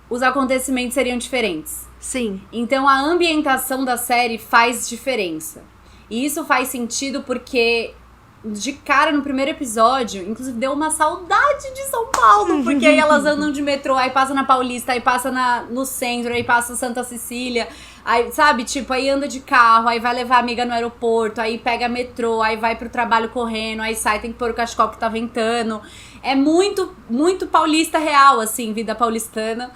os acontecimentos seriam diferentes. Sim. Então a ambientação da série faz diferença. E isso faz sentido porque, de cara, no primeiro episódio, inclusive deu uma saudade de São Paulo, porque aí elas andam de metrô, aí passa na Paulista, aí passa no centro, aí passa Santa Cecília, aí, sabe, tipo, aí anda de carro, aí vai levar a amiga no aeroporto, aí pega metrô, aí vai pro trabalho correndo, aí sai, tem que pôr o cachecol que tá ventando. É muito, muito paulista real, assim, vida paulistana.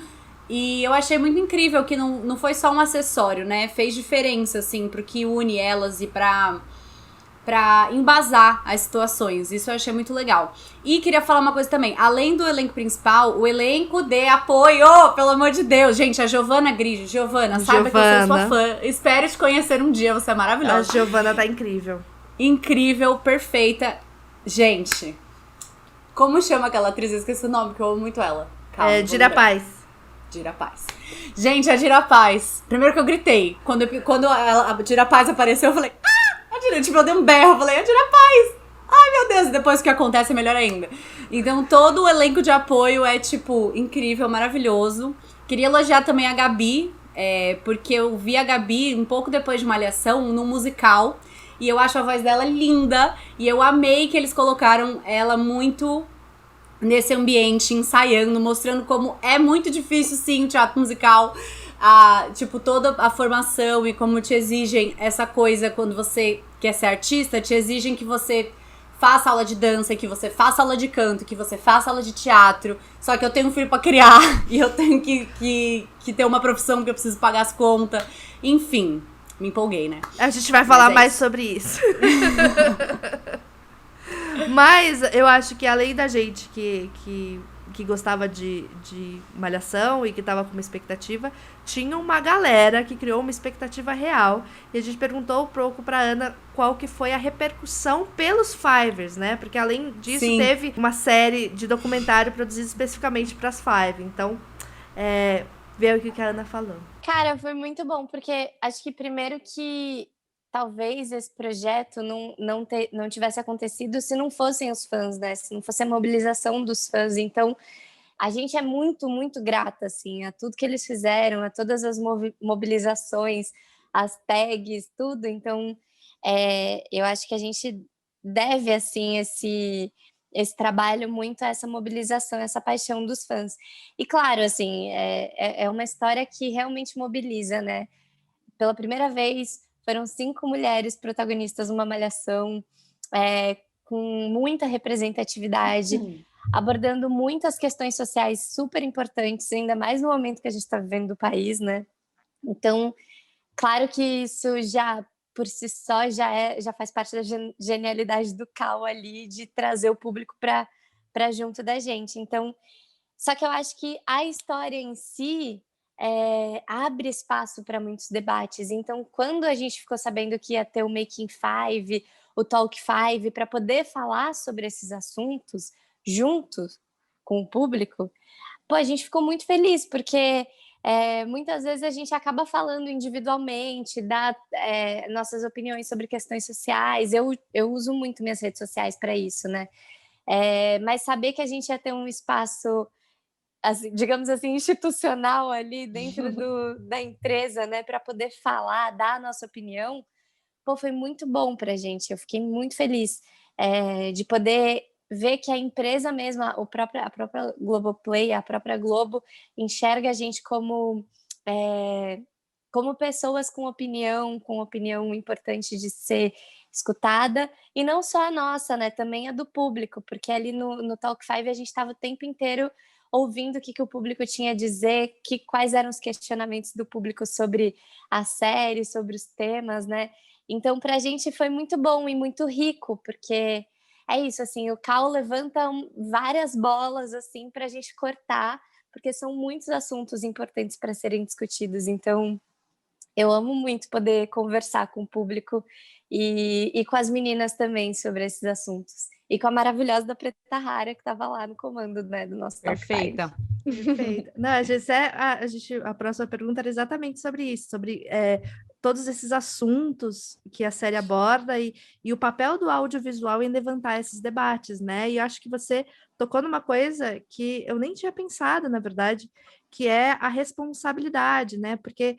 E eu achei muito incrível que não foi só um acessório, né? Fez diferença, assim, pro que une elas e pra embasar as situações. Isso eu achei muito legal. E queria falar uma coisa também. Além do elenco principal, o elenco de apoio, pelo amor de Deus. Gente, a Giovana Grigio. Giovana, saiba que eu sou sua fã. Espero te conhecer um dia, você é maravilhosa. A Giovana tá incrível. Incrível, perfeita. Gente, como chama aquela atriz? Eu esqueci o nome, porque eu amo muito ela. Calma, Dira Paz. Dira Paz. Gente, a Dira Paz. Primeiro que eu gritei. Quando a Dira Paz apareceu, eu falei... Ah! A Dira, tipo, eu dei um berro. Eu falei, a Dira Paz! Ai, meu Deus. E depois o que acontece é melhor ainda. Então, todo o elenco de apoio é, tipo, incrível, maravilhoso. Queria elogiar também a Gabi. Porque eu vi a Gabi um pouco depois de Malhação, num musical. E eu acho a voz dela linda. E eu amei que eles colocaram ela muito... nesse ambiente, ensaiando, mostrando como é muito difícil, sim, o teatro musical. Tipo, toda a formação e como te exigem essa coisa quando você quer ser artista, te exigem que você faça aula de dança, que você faça aula de canto, que você faça aula de teatro. Só que eu tenho um filho pra criar e eu tenho que ter uma profissão que eu preciso pagar as contas. Enfim, me empolguei, né? A gente vai falar mais sobre isso. Mas eu acho que além da gente que gostava de Malhação e que tava com uma expectativa, tinha uma galera que criou uma expectativa real. E a gente perguntou um pouco pra Ana qual que foi a repercussão pelos Fivers, né? Porque além disso, sim, teve uma série de documentário produzida especificamente pras Five. Então, vê o que a Ana falou. Cara, foi muito bom, porque acho que primeiro que talvez esse projeto não tivesse acontecido se não fossem os fãs, né? Se não fosse a mobilização dos fãs. Então, a gente é muito, muito grata, assim, a tudo que eles fizeram, a todas as mobilizações, as tags, tudo. Então, eu acho que a gente deve, assim, esse trabalho muito a essa mobilização, essa paixão dos fãs. E, claro, assim, é uma história que realmente mobiliza, né? Pela primeira vez... foram 5 mulheres protagonistas numa Malhação, com muita representatividade, abordando muitas questões sociais super importantes, ainda mais no momento que a gente está vivendo do país, né? Então, claro que isso já, por si só, já faz parte da genialidade do Cal ali, de trazer o público para junto da gente. Então, só que eu acho que a história em si... abre espaço para muitos debates. Então, quando a gente ficou sabendo que ia ter o Making Five, o Talk Five, para poder falar sobre esses assuntos juntos com o público, a gente ficou muito feliz, porque muitas vezes a gente acaba falando individualmente, dá nossas opiniões sobre questões sociais. Eu uso muito minhas redes sociais para isso, né? Mas saber que a gente ia ter um espaço, assim, digamos assim, institucional ali dentro da empresa, né, para poder falar, dar a nossa opinião, pô, foi muito bom pra gente. Eu fiquei muito feliz de poder ver que a empresa mesmo, a própria Globoplay, a própria Globo, enxerga a gente como pessoas com opinião importante de ser escutada, e não só a nossa, né, também a do público, porque ali no Talk 5 a gente estava o tempo inteiro ouvindo o que o público tinha a dizer, quais eram os questionamentos do público sobre a série, sobre os temas, né. Então pra gente foi muito bom e muito rico, porque é isso, assim, o Cal levanta várias bolas, assim, pra gente cortar, porque são muitos assuntos importantes para serem discutidos, então eu amo muito poder conversar com o público e com as meninas também sobre esses assuntos. E com a maravilhosa da Preta Rara, que estava lá no comando, né, do nosso Top 5. Perfeita. Perfeito. Não, a próxima pergunta era exatamente sobre isso, sobre todos esses assuntos que a série aborda e o papel do audiovisual em levantar esses debates, né? E eu acho que você tocou numa coisa que eu nem tinha pensado, na verdade, que é a responsabilidade, né? Porque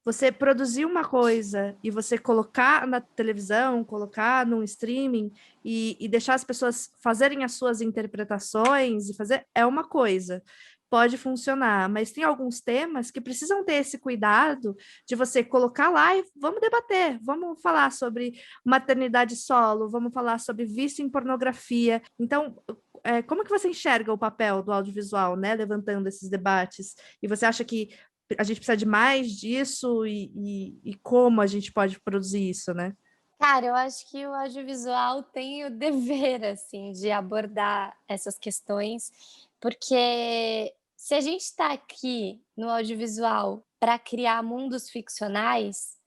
você produzir uma coisa e você colocar na televisão, colocar num streaming e deixar as pessoas fazerem as suas interpretações e fazer é uma coisa. Pode funcionar, mas tem alguns temas que precisam ter esse cuidado de você colocar lá e vamos debater, vamos falar sobre maternidade solo, vamos falar sobre vício em pornografia. Então, como que você enxerga o papel do audiovisual, né, levantando esses debates? E você acha que a gente precisa de mais disso e como a gente pode produzir isso, né? Cara, eu acho que o audiovisual tem o dever, assim, de abordar essas questões, porque se a gente está aqui no audiovisual para criar mundos ficcionais,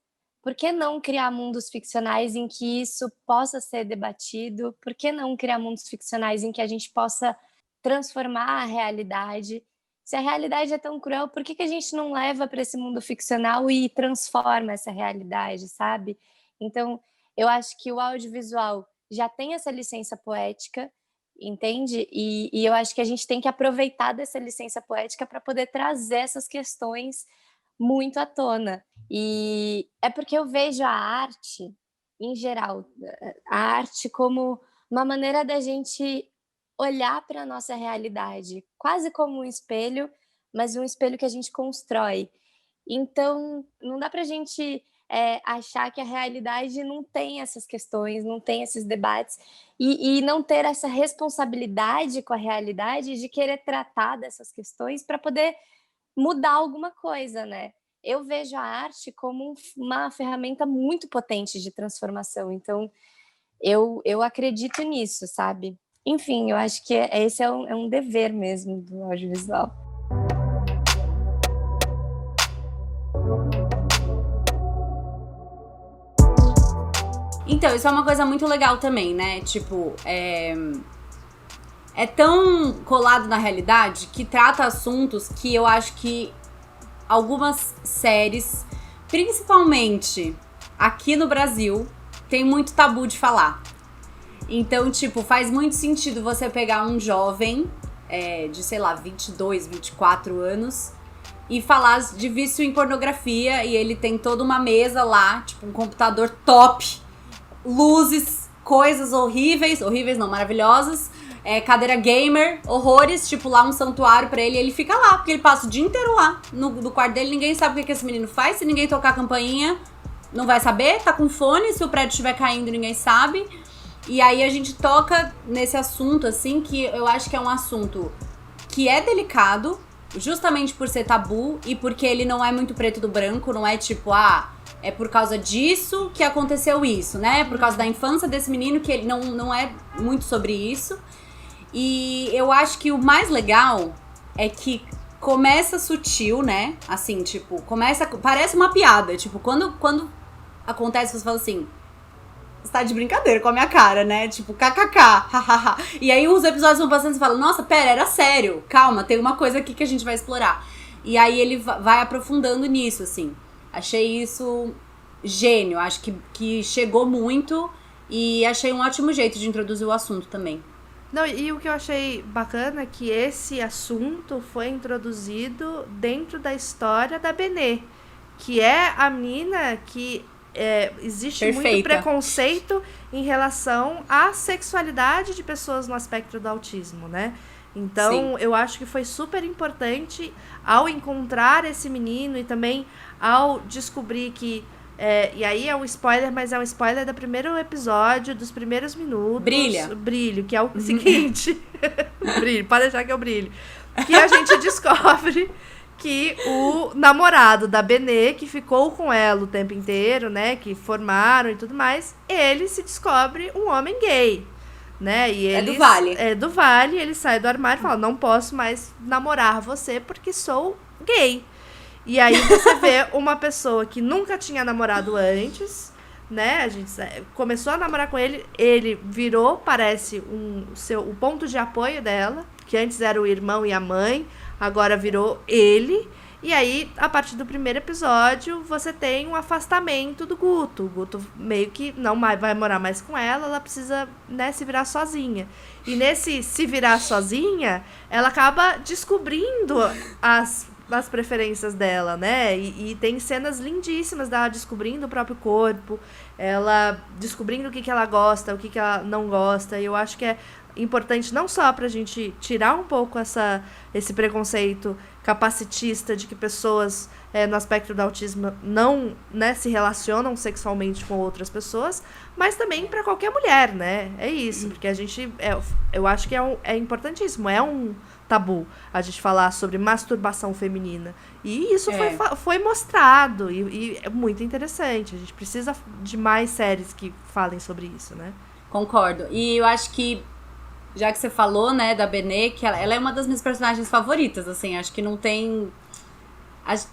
por que não criar mundos ficcionais em que isso possa ser debatido? Por que não criar mundos ficcionais em que a gente possa transformar a realidade? Se a realidade é tão cruel, por que a gente não leva para esse mundo ficcional e transforma essa realidade, sabe? Então, eu acho que o audiovisual já tem essa licença poética, entende? E eu acho que a gente tem que aproveitar dessa licença poética para poder trazer essas questões muito à tona. E é porque eu vejo a arte, em geral, a arte como uma maneira da gente olhar para a nossa realidade, quase como um espelho, mas um espelho que a gente constrói. Então, não dá para a gente achar que a realidade não tem essas questões, não tem esses debates, e não ter essa responsabilidade com a realidade de querer tratar dessas questões para poder mudar alguma coisa, né? Eu vejo a arte como uma ferramenta muito potente de transformação, então eu acredito nisso, sabe? Enfim, eu acho que esse é um dever mesmo do audiovisual. Então, isso é uma coisa muito legal também, né? Tipo, é tão colado na realidade que trata assuntos que eu acho que algumas séries, principalmente aqui no Brasil, tem muito tabu de falar. Então, tipo, faz muito sentido você pegar um jovem de, sei lá, 22, 24 anos e falar de vício em pornografia, e ele tem toda uma mesa lá, tipo um computador top, luzes, coisas horríveis não, maravilhosas, cadeira gamer, horrores, tipo lá um santuário pra ele, e ele fica lá, porque ele passa o dia inteiro lá no quarto dele, ninguém sabe o que esse menino faz, se ninguém tocar a campainha, não vai saber, tá com fone, se o prédio estiver caindo, ninguém sabe. E aí a gente toca nesse assunto, assim, que eu acho que é um assunto que é delicado, justamente por ser tabu e porque ele não é muito preto do branco, não é tipo, é por causa disso que aconteceu isso, né? Por causa da infância desse menino, que ele não é muito sobre isso. E eu acho que o mais legal é que começa sutil, né? Assim, tipo, parece uma piada. Tipo, quando acontece, você fala assim, você tá de brincadeira com a minha cara, né? Tipo, kkk, hahaha. E aí os episódios vão passando e você fala, nossa, pera, era sério. Calma, tem uma coisa aqui que a gente vai explorar. E aí ele vai aprofundando nisso, assim. Achei isso gênio, acho que chegou muito e achei um ótimo jeito de introduzir o assunto também. Não, e o que eu achei bacana é que esse assunto foi introduzido dentro da história da Benê, que é a menina que existe Perfeita. muito preconceito em relação à sexualidade de pessoas no espectro do autismo, né? Então, Sim. eu acho que foi super importante ao encontrar esse menino e também ao descobrir que... e aí é um spoiler, mas é um spoiler do primeiro episódio, dos primeiros minutos. Brilho, que é o seguinte... Brilho, pode deixar que eu brilho. Que a gente descobre que o namorado da Benê, que ficou com ela o tempo inteiro, né? Que formaram e tudo mais, ele se descobre um homem gay. Né? E É do Vale. É do Vale, ele sai do armário e fala, não posso mais namorar você porque sou gay. E aí você vê uma pessoa que nunca tinha namorado antes, né? A gente começou a namorar com ele, ele virou, parece, o ponto de apoio dela, que antes era o irmão e a mãe, agora virou ele. E aí, a partir do primeiro episódio, você tem um afastamento do Guto. O Guto meio que não vai morar mais com ela precisa, né, se virar sozinha. E nesse se virar sozinha, ela acaba descobrindo as preferências dela, né? E tem cenas lindíssimas dela descobrindo o próprio corpo, ela descobrindo o que ela gosta, o que ela não gosta. E eu acho que é importante não só pra gente tirar um pouco esse preconceito capacitista de que pessoas no aspecto do autismo não, né, se relacionam sexualmente com outras pessoas, mas também para qualquer mulher, né? É isso, porque a gente... eu acho que é importantíssimo, é um tabu a gente falar sobre masturbação feminina. E isso foi mostrado e é muito interessante. A gente precisa de mais séries que falem sobre isso, né? Concordo. E eu acho que já que você falou, né, da Benê, que ela é uma das minhas personagens favoritas, assim, acho que não tem...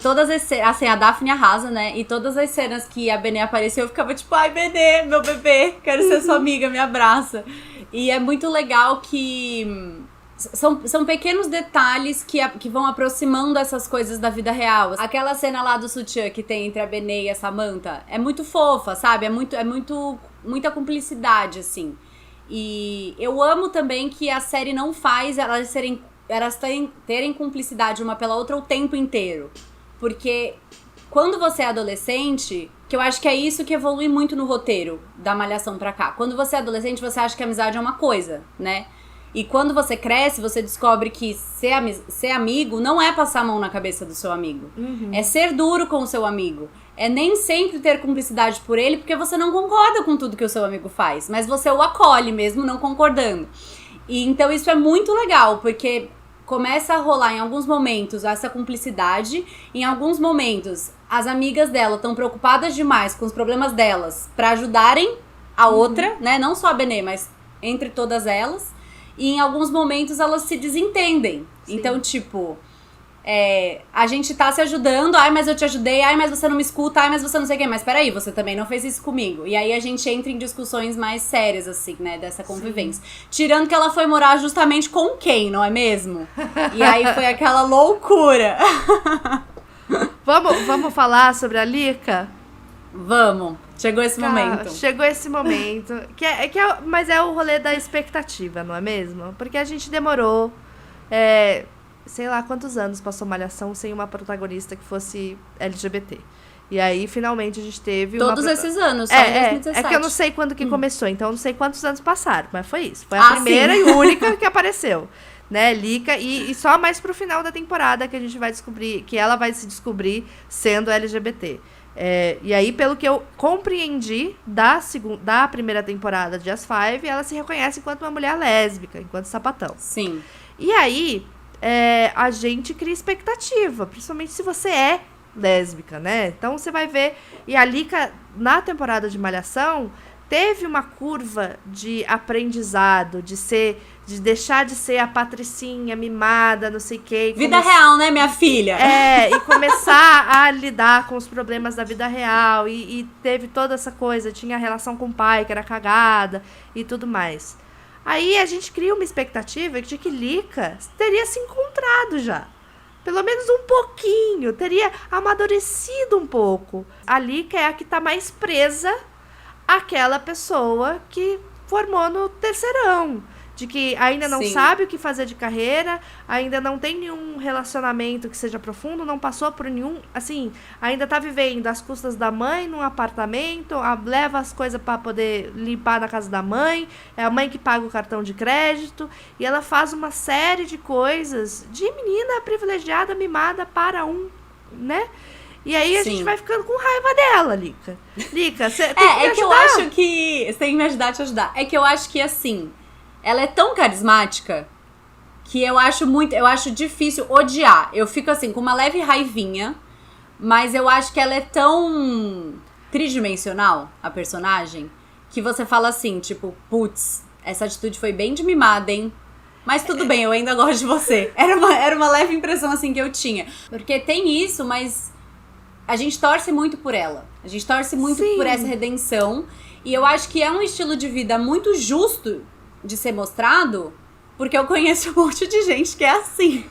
Todas as cenas, assim, a Daphne arrasa, né, e todas as cenas que a Benê apareceu, eu ficava tipo, ai, Benê, meu bebê, quero ser sua amiga, me abraça. E é muito legal que... São pequenos detalhes que vão aproximando essas coisas da vida real. Aquela cena lá do sutiã que tem entre a Benê e a Samantha é muito fofa, sabe? É muita cumplicidade, assim. E eu amo também que a série não faz elas terem cumplicidade uma pela outra o tempo inteiro. Porque quando você é adolescente, que eu acho que é isso que evolui muito no roteiro da Malhação pra cá. Quando você é adolescente, você acha que a amizade é uma coisa, né? E quando você cresce, você descobre que ser amigo não é passar a mão na cabeça do seu amigo. Uhum. É ser duro com o seu amigo. É nem sempre ter cumplicidade por ele, porque você não concorda com tudo que o seu amigo faz. Mas você o acolhe mesmo não concordando. E então isso é muito legal, porque começa a rolar em alguns momentos essa cumplicidade. Em alguns momentos, as amigas dela estão preocupadas demais com os problemas delas pra ajudarem a outra, né? Não só a Benê, mas entre todas elas. E em alguns momentos elas se desentendem. Sim. Então, tipo, a gente tá se ajudando, ai, mas eu te ajudei, ai, mas você não me escuta, ai, mas você não sei o quê, mas peraí, você também não fez isso comigo. E aí a gente entra em discussões mais sérias, assim, né, dessa convivência. Sim. Tirando que ela foi morar justamente com quem, não é mesmo? E aí foi aquela loucura. Vamos falar sobre a Lika? Vamos. Chegou esse momento. Chegou esse momento. Mas é o rolê da expectativa, não é mesmo? Porque a gente demorou, sei lá quantos anos passou Malhação sem uma protagonista que fosse LGBT. E aí, finalmente, a gente teve todos esses anos, só em 2017. É que eu não sei quando que começou, então eu não sei quantos anos passaram, mas foi isso. Foi a primeira e única que apareceu. Né, Lika, e só mais pro final da temporada que a gente vai descobrir, que ela vai se descobrir sendo LGBT. E aí, pelo que eu compreendi da primeira temporada de As Five, ela se reconhece enquanto uma mulher lésbica, enquanto sapatão. Sim. E aí, a gente cria expectativa, principalmente se você é lésbica, né? Então você vai ver. E a Lika, na temporada de Malhação, teve uma curva de aprendizado, de deixar de ser a patricinha mimada, não sei o quê. Vida real, né, minha filha? E começar a lidar com os problemas da vida real. E teve toda essa coisa, tinha a relação com o pai, que era cagada, e tudo mais. Aí a gente cria uma expectativa de que Lika teria se encontrado já. pelo menos um pouquinho, teria amadurecido um pouco. A Lika é a que tá mais presa àquela pessoa que formou no terceirão. De que ainda não sabe o que fazer de carreira, ainda não tem nenhum relacionamento que seja profundo, não passou por nenhum... Assim, ainda tá vivendo às custas da mãe, num apartamento, leva as coisas para poder limpar na casa da mãe, é a mãe que paga o cartão de crédito, e ela faz uma série de coisas de menina privilegiada, mimada para né? E aí a gente vai ficando com raiva dela, Lika. Lika, você tem que me ajudar. É que eu acho que... Você tem que me ajudar a te ajudar. É que eu acho que, assim... Ela é tão carismática que eu acho difícil odiar. Eu fico assim, com uma leve raivinha, mas eu acho que ela é tão tridimensional, a personagem, que você fala assim, tipo, putz, essa atitude foi bem de mimada, hein? Mas tudo bem, eu ainda gosto de você. Era uma leve impressão assim que eu tinha. Porque tem isso, mas a gente torce muito por ela. A gente torce muito por essa redenção. E eu acho que é um estilo de vida muito justo de ser mostrado, porque eu conheço um monte de gente que é assim.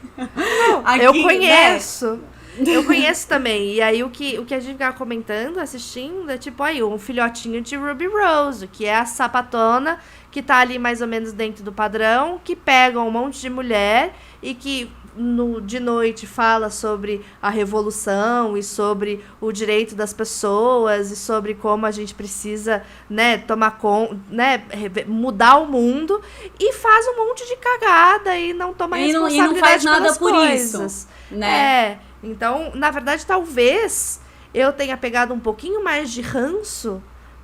Aqui, eu conheço. Né? Eu conheço também. E aí o que a gente fica comentando, assistindo, é tipo aí, um filhotinho de Ruby Rose, que é a sapatona que tá ali mais ou menos dentro do padrão, que pega um monte de mulher e que de noite fala sobre a revolução e sobre o direito das pessoas e sobre como a gente precisa, né, mudar o mundo, e faz um monte de cagada e não toma responsabilidade não faz nada pelas por coisas. Isso, né? Então, na verdade, talvez eu tenha pegado um pouquinho mais de ranço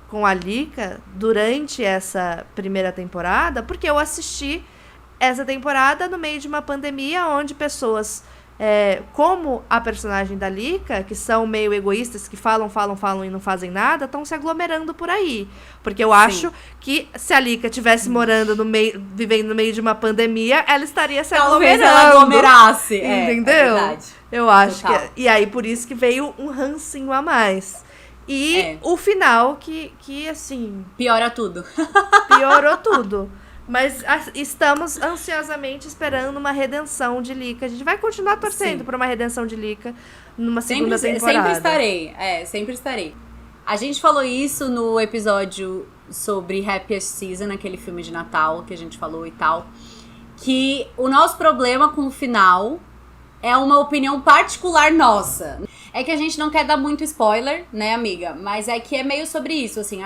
com a Lika durante essa primeira temporada, porque eu assisti essa temporada no meio de uma pandemia onde pessoas como a personagem da Lika, que são meio egoístas, que falam e não fazem nada, estão se aglomerando por aí. Porque eu acho que se a Lika estivesse vivendo no meio de uma pandemia, ela estaria se aglomerando. Talvez ela aglomerasse. Entendeu? É verdade. Eu acho que... E aí, por isso que veio um rancinho a mais. E o final que, assim... Piora tudo. Piorou tudo. Mas estamos ansiosamente esperando uma redenção de Lika. A gente vai continuar torcendo por uma redenção de Lika numa segunda temporada. Sempre estarei. A gente falou isso no episódio sobre Happiest Season, aquele filme de Natal que a gente falou e tal. Que o nosso problema com o final é uma opinião particular nossa. É que a gente não quer dar muito spoiler, né, amiga? Mas é que é meio sobre isso, assim.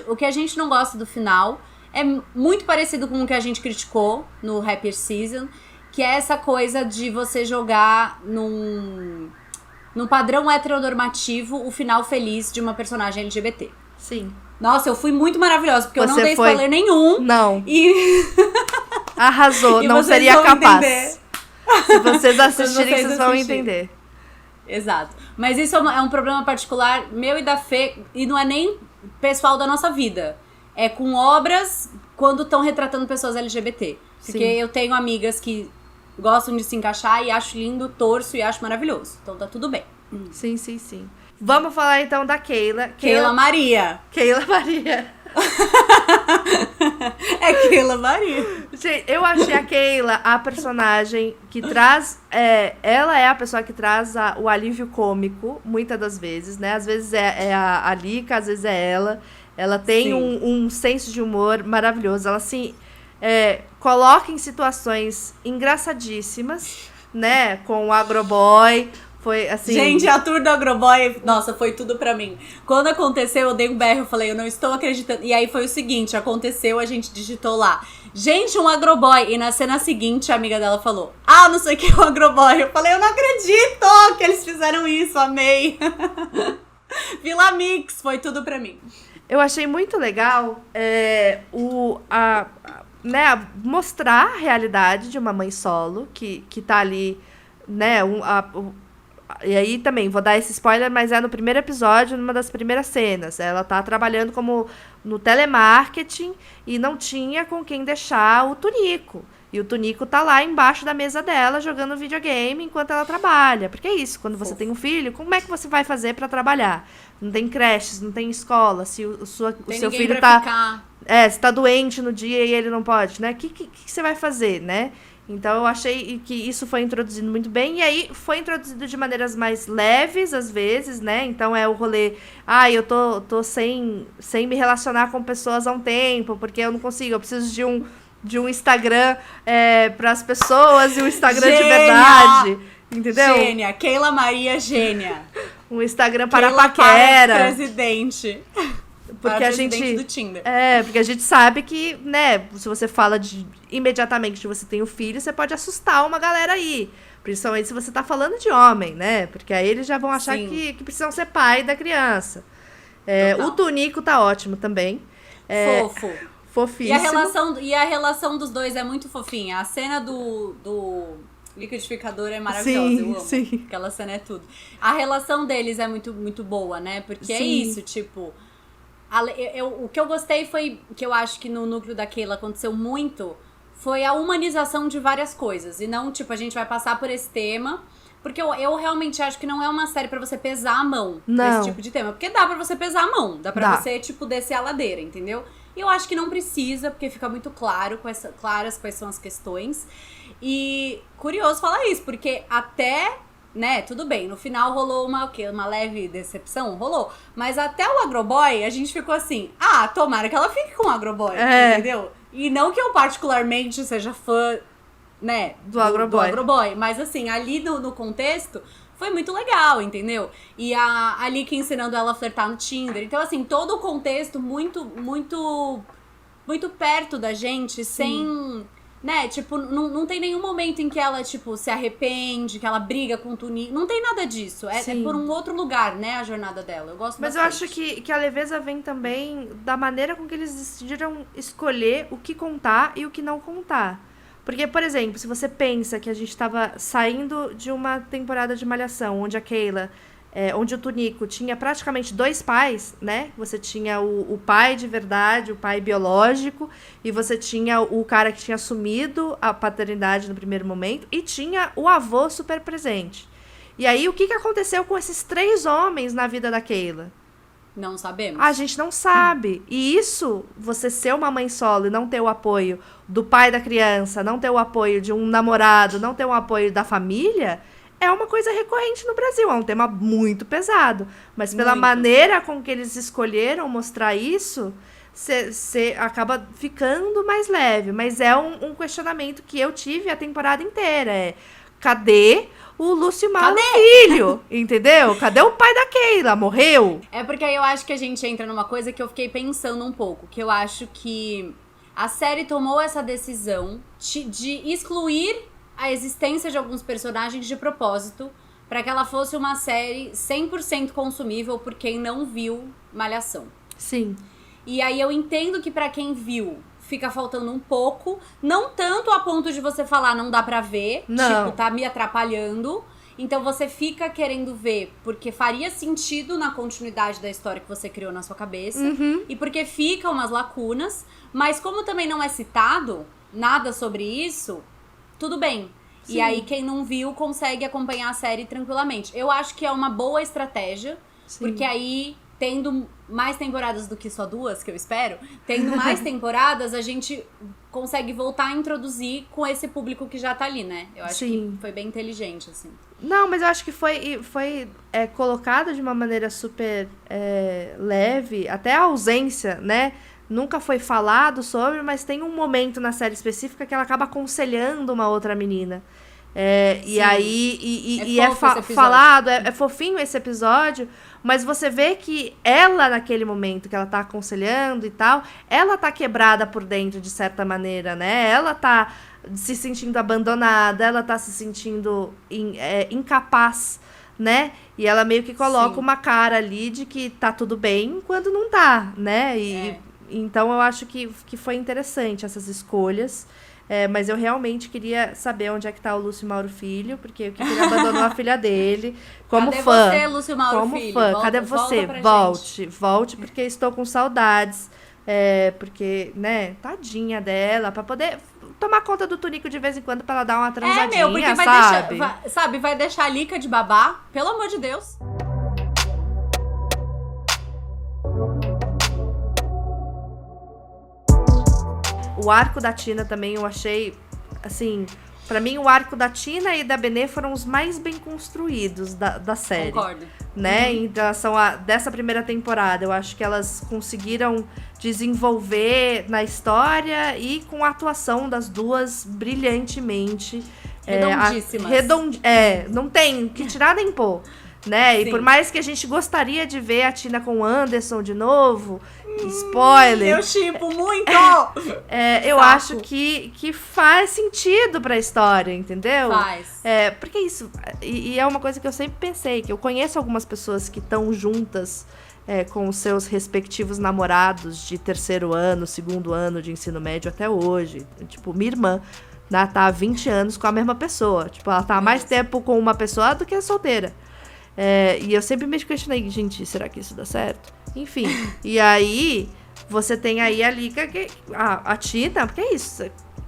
O que a gente não gosta do final... É muito parecido com o que a gente criticou no Happiest Season, que é essa coisa de você jogar num padrão heteronormativo o final feliz de uma personagem LGBT. Sim. Nossa, eu fui muito maravilhosa, porque eu não dei spoiler nenhum. Não. E... Arrasou, e não seria capaz. Entender. Se vocês assistirem, vocês vão entender. Exato. Mas isso é um problema particular meu e da Fê, e não é nem pessoal da nossa vida. É com obras quando estão retratando pessoas LGBT. Porque eu tenho amigas que gostam de se encaixar e acho lindo, torço e acho maravilhoso. Então tá tudo bem. Sim. Vamos falar então da Keila. Keila Maria. Keila Maria. É Keila Maria. Gente, eu achei a Keila a personagem que traz... ela é a pessoa que traz o alívio cômico, muitas das vezes, né? Às vezes é a Lika, às vezes é ela. Ela tem um senso de humor maravilhoso. Ela se coloca em situações engraçadíssimas, né? Com o Agroboy. Foi assim... Gente, a tour do Agroboy, nossa, foi tudo pra mim. Quando aconteceu, eu dei um berro, eu falei, eu não estou acreditando. E aí foi o seguinte, aconteceu, a gente digitou lá, gente, um Agroboy. E na cena seguinte, a amiga dela falou, não sei o que é o Agroboy. Eu falei, eu não acredito que eles fizeram isso, amei. Vila Mix, foi tudo pra mim. Eu achei muito legal mostrar a realidade de uma mãe solo que tá ali, né? E aí também, vou dar esse spoiler, mas é no primeiro episódio, numa das primeiras cenas. Ela tá trabalhando no telemarketing e não tinha com quem deixar o Tunico. E o Tunico tá lá embaixo da mesa dela, jogando videogame enquanto ela trabalha. Porque é isso, quando você tem um filho, como é que você vai fazer pra trabalhar? Não tem creches, não tem escola, se o seu filho tá... se tá doente no dia e ele não pode, né? O que você vai fazer, né? Então eu achei que isso foi introduzido muito bem. E aí foi introduzido de maneiras mais leves, às vezes, né? Então é o rolê... eu tô sem me relacionar com pessoas há um tempo, porque eu não consigo. Eu preciso de um Instagram para as pessoas e um Instagram de verdade. Entendeu? Gênia. Keila Maria, gênia. Um Instagram para Keila paquera. Para presidente. Porque a gente do Tinder. porque a gente sabe que, né, se você fala imediatamente que você tem um filho, você pode assustar uma galera aí. Principalmente se você tá falando de homem, né? Porque aí eles já vão achar que precisam ser pai da criança. O Tunico tá ótimo também. Fofo. Fofíssimo. E a relação dos dois é muito fofinha. A cena do liquidificador é maravilhosa, eu amo. Sim. Aquela cena é tudo. A relação deles é muito, muito boa, né? Porque é isso, tipo... o que eu gostei foi, que eu acho que no núcleo da Keila aconteceu muito, foi a humanização de várias coisas. E não, tipo, a gente vai passar por esse tema... Porque eu realmente acho que não é uma série pra você pesar a mão nesse tipo de tema. Porque dá pra você pesar a mão. Dá pra você, tipo, descer a ladeira, entendeu? E eu acho que não precisa, porque fica muito claras quais são as questões. E curioso falar isso, porque até, né, tudo bem, no final rolou uma leve decepção, rolou. Mas até o Agroboy, a gente ficou assim, tomara que ela fique com o Agroboy, entendeu? E não que eu particularmente seja fã, né, do Agroboy. Mas assim, ali no contexto foi muito legal, entendeu? E a Lick ensinando ela a flertar no Tinder. Então, assim, todo o contexto muito, muito, muito perto da gente, sem... Né, tipo, não tem nenhum momento em que ela, tipo, se arrepende, que ela briga com o Tunico. Não tem nada disso. É por um outro lugar, né, a jornada dela. Eu gosto Mas bastante. eu acho que a leveza vem também da maneira com que eles decidiram escolher o que contar e o que não contar. Porque, por exemplo, se você pensa que a gente estava saindo de uma temporada de Malhação, onde a Keila, onde o Tunico tinha praticamente 2 pais, né? Você tinha o pai de verdade, o pai biológico, e você tinha o cara que tinha assumido a paternidade no primeiro momento, e tinha o avô super presente. E aí, o que aconteceu com esses 3 homens na vida da Keila? Não sabemos. A gente não sabe. E isso, você ser uma mãe solo e não ter o apoio do pai da criança, não ter o apoio de um namorado, não ter o apoio da família, é uma coisa recorrente no Brasil. É um tema muito pesado. Mas pela maneira com que eles escolheram mostrar isso, você acaba ficando mais leve. Mas é um questionamento que eu tive a temporada inteira. Cadê o Lúcio Mauro Filho? Entendeu? Cadê o pai da Keila? Morreu? É porque aí eu acho que a gente entra numa coisa que eu fiquei pensando um pouco. Que eu acho que a série tomou essa decisão de excluir a existência de alguns personagens de propósito para que ela fosse uma série 100% consumível por quem não viu Malhação. Sim. E aí eu entendo que para quem viu fica faltando um pouco, não tanto a ponto de você falar não dá pra ver, tipo, tá me atrapalhando. Então você fica querendo ver porque faria sentido na continuidade da história que você criou na sua cabeça. E porque ficam umas lacunas, mas como também não é citado nada sobre isso, tudo bem. Sim. E aí quem não viu consegue acompanhar a série tranquilamente. Eu acho que é uma boa estratégia, porque aí, tendo mais temporadas do que só 2, que eu espero, tendo mais temporadas, a gente consegue voltar a introduzir com esse público que já tá ali, né? Eu acho que foi bem inteligente, assim. Não, mas eu acho que foi colocado de uma maneira super leve, até a ausência, né? Nunca foi falado sobre, mas tem um momento na série específica que ela acaba aconselhando uma outra menina. E aí é falado, é fofinho esse episódio, mas você vê que ela, naquele momento que ela tá aconselhando e tal, ela tá quebrada por dentro de certa maneira, né? Ela tá se sentindo abandonada, ela tá se sentindo incapaz, né? E ela meio que coloca uma cara ali de que tá tudo bem quando não tá, né? Então eu acho que foi interessante essas escolhas. Mas eu realmente queria saber onde é que tá o Lúcio Mauro Filho, porque eu queria abandonar a filha dele. Como Cadê fã. Cadê você, Lúcio Mauro Filho? Fã. Cadê você? Volte, porque estou com saudades. Porque, né, tadinha dela, pra poder tomar conta do Tunico de vez em quando pra ela dar uma transadinha, porque vai deixar a Lica de babá, pelo amor de Deus. O arco da Tina também eu achei, assim, Pra mim, o arco da Tina e da Benê foram os mais bem construídos da série. Concordo. Né? Em relação a dessa primeira temporada. Eu acho que elas conseguiram desenvolver na história e com a atuação das duas brilhantemente. Redondíssimas. Não tem que tirar nem pôr. Né? Sim. E por mais que a gente gostaria de ver a Tina com o Anderson de novo, spoiler. Eu shippo muito! Eu acho que faz sentido pra história, entendeu? Faz. Porque isso. E é uma coisa que eu sempre pensei, que eu conheço algumas pessoas que estão juntas com os seus respectivos namorados de terceiro ano, segundo ano de ensino médio até hoje. Tipo, minha irmã. Ela tá há 20 anos com a mesma pessoa. Tipo, ela tá há mais tempo com uma pessoa do que solteira. E eu sempre me questionei, gente, será que isso dá certo? Enfim, e aí você tem aí a Lika, a Tina, porque é isso.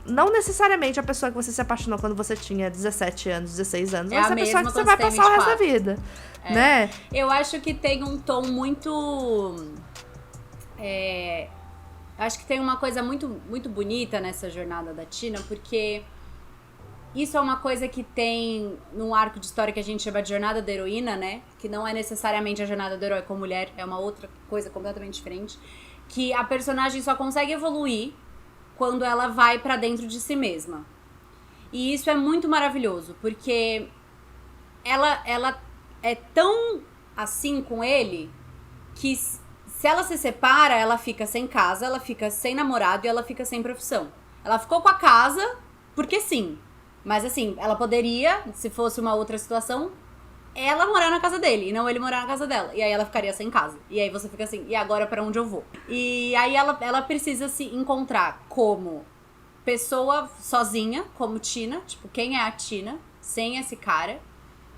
Não necessariamente a pessoa que você se apaixonou quando você tinha 17 anos, 16 anos, vai ser a pessoa que você vai passar o resto da vida, né? Eu acho que tem um tom muito... acho que tem uma coisa muito, muito bonita nessa jornada da Tina, porque... Isso é uma coisa que tem num arco de história que a gente chama de jornada da heroína, né? Que não é necessariamente a jornada do herói com mulher, é uma outra coisa completamente diferente. Que a personagem só consegue evoluir quando ela vai pra dentro de si mesma. E isso é muito maravilhoso, porque ela é tão assim com ele que se ela se separa, ela fica sem casa, ela fica sem namorado e ela fica sem profissão. Ela ficou com a casa porque sim. Mas assim, ela poderia, se fosse uma outra situação, ela morar na casa dele e não ele morar na casa dela. E aí ela ficaria sem casa. E aí você fica assim, e agora pra onde eu vou? E aí ela precisa se encontrar como pessoa sozinha, como Tina. Tipo, quem é a Tina sem esse cara?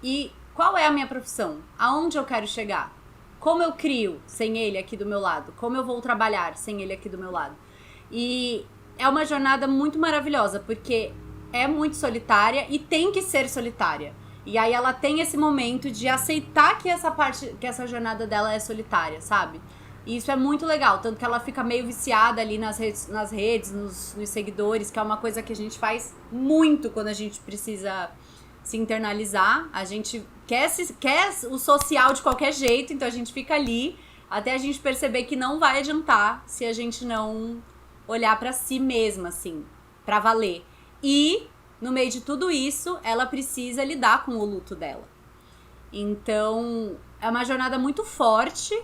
E qual é a minha profissão? Aonde eu quero chegar? Como eu crio sem ele aqui do meu lado? Como eu vou trabalhar sem ele aqui do meu lado? E é uma jornada muito maravilhosa, porque... é muito solitária e tem que ser solitária. E aí ela tem esse momento de aceitar que essa jornada dela é solitária, sabe? E isso é muito legal, tanto que ela fica meio viciada ali nas redes, nos seguidores, que é uma coisa que a gente faz muito quando a gente precisa se internalizar. A gente quer o social de qualquer jeito, então a gente fica ali até a gente perceber que não vai adiantar se a gente não olhar pra si mesma, assim, pra valer. E, no meio de tudo isso, ela precisa lidar com o luto dela. Então, é uma jornada muito forte,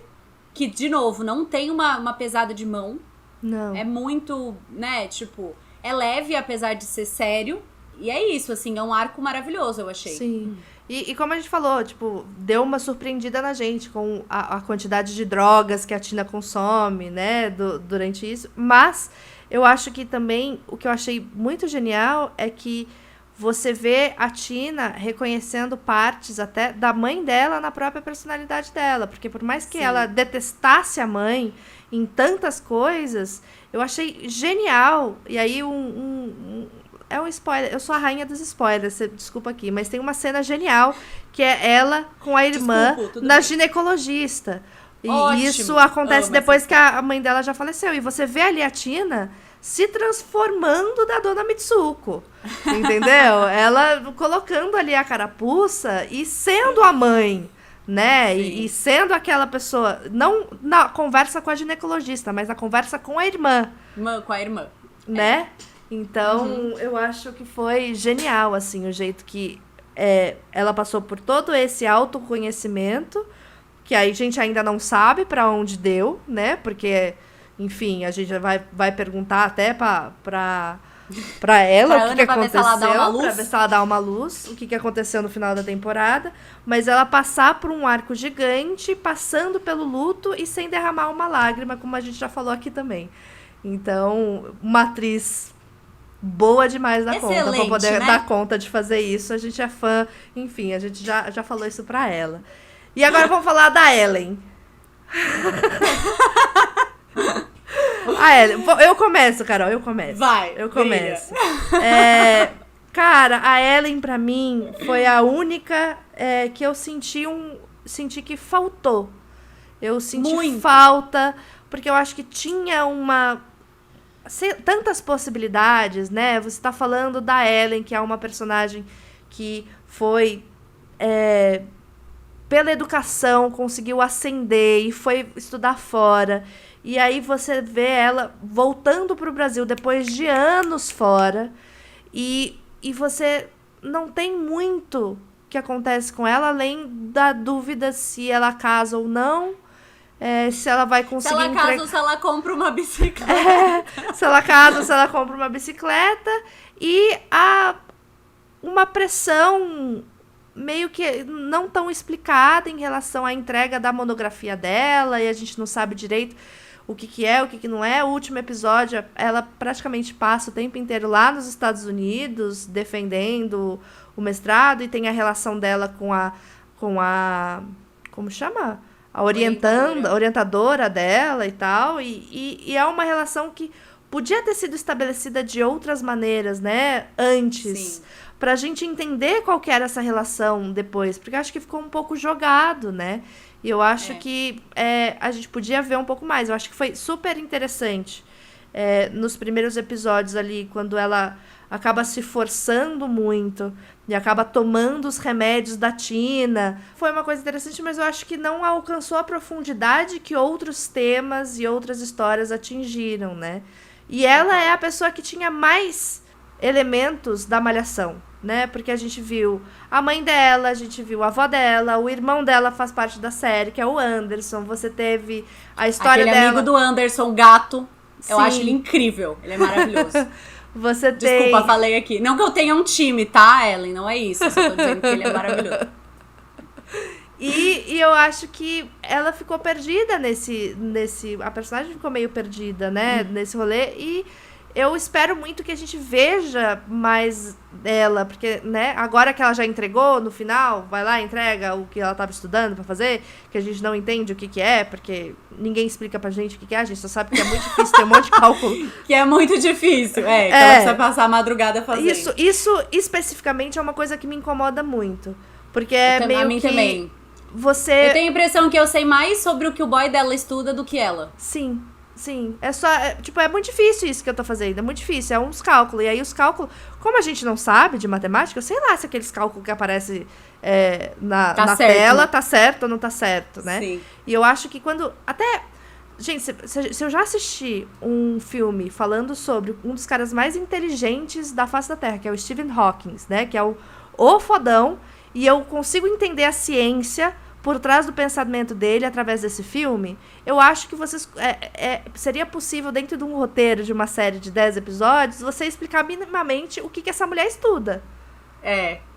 que, de novo, não tem uma pesada de mão. Não. É muito, né, tipo... É leve, apesar de ser sério. E é isso, assim, é um arco maravilhoso, eu achei. Sim. E como a gente falou, tipo, deu uma surpreendida na gente com a quantidade de drogas que a Tina consome, né, durante isso. Mas... eu acho que também, o que eu achei muito genial é que você vê a Tina reconhecendo partes até da mãe dela na própria personalidade dela. Porque por mais que ela detestasse a mãe em tantas coisas, eu achei genial. E aí é um spoiler, eu sou a rainha dos spoilers, desculpa aqui, mas tem uma cena genial que é ela com a irmã na ginecologista. E ótimo. Isso acontece depois que a mãe dela já faleceu. E você vê ali a Tina se transformando da dona Mitsuko. Entendeu? Ela colocando ali a carapuça e sendo a mãe, né? E sendo aquela pessoa, não na conversa com a ginecologista, mas na conversa com a irmã. Com a irmã. Né? Então, eu acho que foi genial, assim, o jeito que ela passou por todo esse autoconhecimento, que aí a gente ainda não sabe pra onde deu, né? Porque, enfim, a gente vai perguntar até pra ela o que aconteceu, pra ver se ela dá uma luz, o que aconteceu no final da temporada, mas ela passar por um arco gigante, passando pelo luto e sem derramar uma lágrima, como a gente já falou aqui também. Então, uma atriz boa demais da conta, pra poder dar conta de fazer isso. A gente é fã, enfim, a gente já falou isso pra ela. E agora vamos falar da Ellen. A Ellen. Eu começo, Carol, eu começo. Vai, eu começo. Cara, a Ellen, pra mim, foi a única que eu senti que faltou. Eu senti falta, porque eu acho que tinha tantas possibilidades, né? Você tá falando da Ellen, que é uma personagem que foi... pela educação, conseguiu ascender e foi estudar fora. E aí você vê ela voltando pro Brasil depois de anos fora. E você não tem muito que acontece com ela, além da dúvida se ela casa ou não. Se ela vai conseguir... Se ela casa ou se ela compra uma bicicleta. Se ela casa ou se ela compra uma bicicleta. E uma pressão meio que não tão explicada em relação à entrega da monografia dela. E a gente não sabe direito o que é, o que não é. O último episódio, ela praticamente passa o tempo inteiro lá nos Estados Unidos, defendendo o mestrado. E tem a relação dela com a como chama? A orientadora dela e tal, e é uma relação que podia ter sido estabelecida de outras maneiras, né, antes, pra gente entender qual que era essa relação depois, porque eu acho que ficou um pouco jogado, né, e eu acho que a gente podia ver um pouco mais. Eu acho que foi super interessante nos primeiros episódios ali, quando ela acaba se forçando muito e acaba tomando os remédios da Tina. Foi uma coisa interessante, mas eu acho que não alcançou a profundidade que outros temas e outras histórias atingiram, né? E ela é a pessoa que tinha mais elementos da Malhação, né? Porque a gente viu a mãe dela, a gente viu a avó dela, o irmão dela faz parte da série, que é o Anderson. Você teve a história Aquele dela... amigo do Anderson, gato. Eu Sim. acho ele incrível. Ele é maravilhoso. Você Desculpa, falei aqui. Não que eu tenha um time, tá, Ellen? Não é isso. Eu só tô dizendo que ele é maravilhoso. E eu acho que ela ficou perdida nesse... A personagem ficou meio perdida, né? Nesse rolê. E eu espero muito que a gente veja mais dela. Porque, né? Agora que ela já entregou no final, vai lá, entrega o que ela estava estudando pra fazer. Que a gente não entende o que é, porque ninguém explica pra gente o que é. A gente só sabe que é muito difícil, tem um monte de cálculo. Que é muito difícil, que ela precisa passar a madrugada fazendo. Isso especificamente é uma coisa que me incomoda muito. Porque meio a mim que... também. Você... Eu tenho a impressão que eu sei mais sobre o que o boy dela estuda do que ela. Sim. É só... é muito difícil isso que eu tô fazendo. É muito difícil. É uns cálculos. E aí os cálculos... Como a gente não sabe de matemática, eu sei lá se aqueles cálculos que aparecem na tela tá certo ou não tá certo, né? Sim. E eu acho que quando... Até... Gente, se eu já assisti um filme falando sobre um dos caras mais inteligentes da face da Terra, que é o Stephen Hawking, né? Que é o fodão. E eu consigo entender a ciência por trás do pensamento dele através desse filme. Eu acho que vocês seria possível, dentro de um roteiro de uma série de 10 episódios, você explicar minimamente o que essa mulher estuda.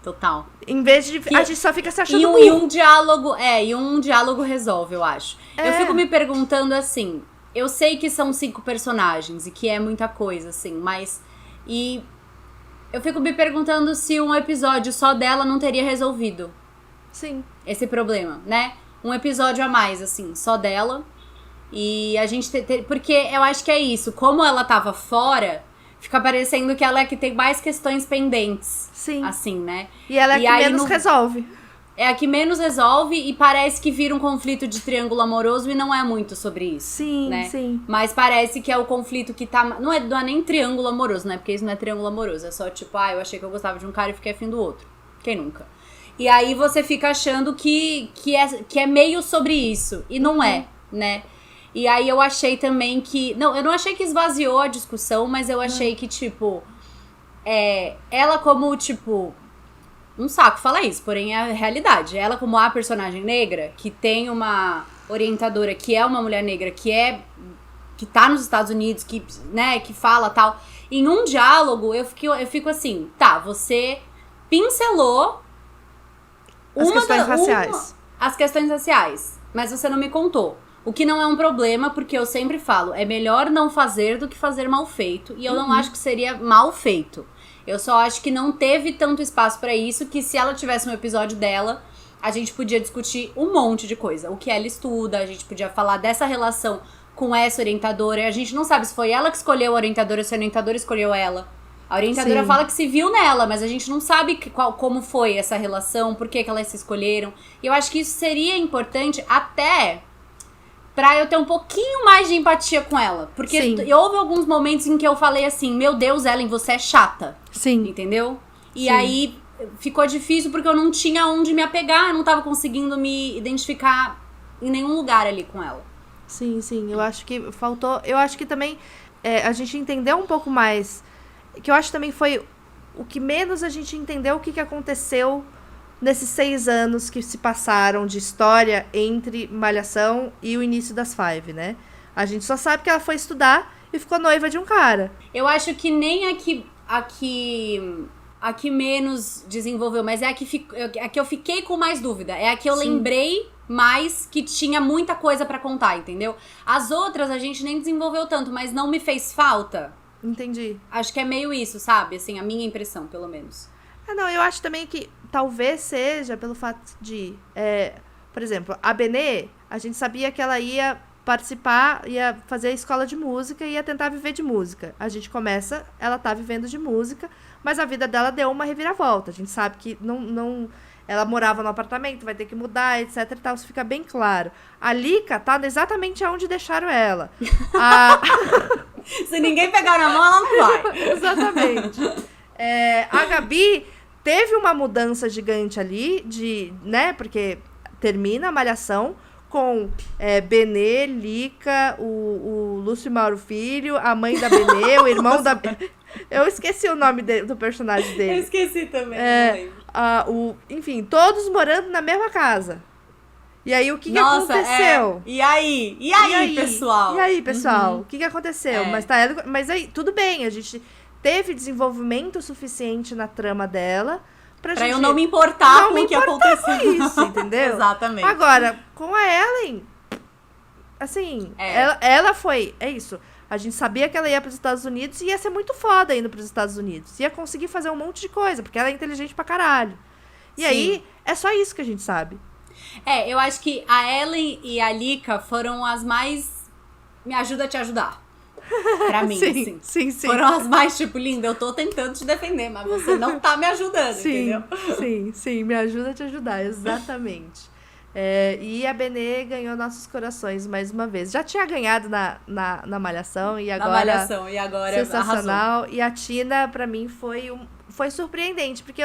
Total. Em vez de... a gente só fica se achando e um diálogo... e um diálogo resolve, eu acho. Eu fico me perguntando assim... Eu sei que são 5 personagens e que é muita coisa, assim, mas... Eu fico me perguntando se um episódio só dela não teria resolvido. Sim. Esse problema, né? Um episódio a mais, assim, só dela. E a gente... Porque eu acho que é isso. Como ela tava fora... Fica parecendo que ela é que tem mais questões pendentes. Sim. Assim, né? E ela é que menos resolve. É a que menos resolve e parece que vira um conflito de triângulo amoroso e não é muito sobre isso. Sim, né? sim. Mas parece que é o conflito que tá... Não é nem triângulo amoroso, né? Porque isso não é triângulo amoroso. É só tipo, eu achei que eu gostava de um cara e fiquei afim do outro. Quem nunca? E aí você fica achando que é meio sobre isso. E não é, né? E aí eu achei também que... Não, eu não achei que esvaziou a discussão, mas eu achei que, tipo... ela como, tipo... Um saco falar isso, porém é a realidade. Ela como a personagem negra, que tem uma orientadora que é uma mulher negra, que tá nos Estados Unidos, que, né, que fala tal. Em um diálogo, eu fico assim... Tá, você pincelou... As questões raciais. As questões raciais. Mas você não me contou. O que não é um problema, porque eu sempre falo, é melhor não fazer do que fazer mal feito. E eu não acho que seria mal feito. Eu só acho que não teve tanto espaço pra isso, que se ela tivesse um episódio dela, a gente podia discutir um monte de coisa. O que ela estuda, a gente podia falar dessa relação com essa orientadora. E a gente não sabe se foi ela que escolheu a orientadora, se a orientadora escolheu ela. A orientadora Sim. fala que se viu nela, mas a gente não sabe como foi essa relação, por que elas se escolheram. E eu acho que isso seria importante até... pra eu ter um pouquinho mais de empatia com ela. Porque houve alguns momentos em que eu falei assim, meu Deus, Ellen, você é chata. Sim. Entendeu? E aí ficou difícil porque eu não tinha onde me apegar, eu não tava conseguindo me identificar em nenhum lugar ali com ela. Sim, eu acho que faltou... Eu acho que também a gente entendeu um pouco mais... Que eu acho que também foi o que menos a gente entendeu o que aconteceu nesses 6 anos que se passaram de história entre Malhação e o início das Five, né? A gente só sabe que ela foi estudar e ficou noiva de um cara. Eu acho que nem a que menos desenvolveu, mas é a que eu fiquei com mais dúvida. É a que eu lembrei mais que tinha muita coisa pra contar, entendeu? As outras a gente nem desenvolveu tanto, mas não me fez falta. Entendi. Acho que é meio isso, sabe? Assim, a minha impressão, pelo menos. Não, eu acho também que talvez seja pelo fato de... por exemplo, a Benê, a gente sabia que ela ia participar, ia fazer a escola de música e ia tentar viver de música. A gente começa, ela tá vivendo de música, mas a vida dela deu uma reviravolta. A gente sabe que não ela morava no apartamento, vai ter que mudar, etc e tal, isso fica bem claro. A Lika tá exatamente onde deixaram ela. Se ninguém pegar na mão, ela não vai. Exatamente. A Gabi teve uma mudança gigante ali, né, porque termina a Malhação com Benê, Lika, o Lúcio Mauro Filho, a mãe da Benê, o irmão da... Eu esqueci o nome do personagem dele. Eu esqueci também, não lembro. Enfim, todos morando na mesma casa. E aí, o que aconteceu? E aí, pessoal? E aí, pessoal? O que aconteceu? Mas aí, tudo bem, a gente teve desenvolvimento suficiente na trama dela pra gente... eu não me importar com o que aconteceu. Com isso, entendeu? Exatamente. Agora, com a Ellen, assim, ela foi... É isso. A gente sabia que ela ia para os Estados Unidos e ia ser muito foda indo para os Estados Unidos. Ia conseguir fazer um monte de coisa, porque ela é inteligente pra caralho. E aí, é só isso que a gente sabe. Eu acho que a Ellen e a Lika foram as mais... Me ajuda a te ajudar. Pra mim, sim. Foram as mais, tipo, linda, eu tô tentando te defender, mas você não tá me ajudando, entendeu? Sim, me ajuda a te ajudar, exatamente. E a Benê ganhou nossos corações mais uma vez. Já tinha ganhado na Malhação e agora... sensacional. Arrasou. E a Tina, pra mim, foi surpreendente, porque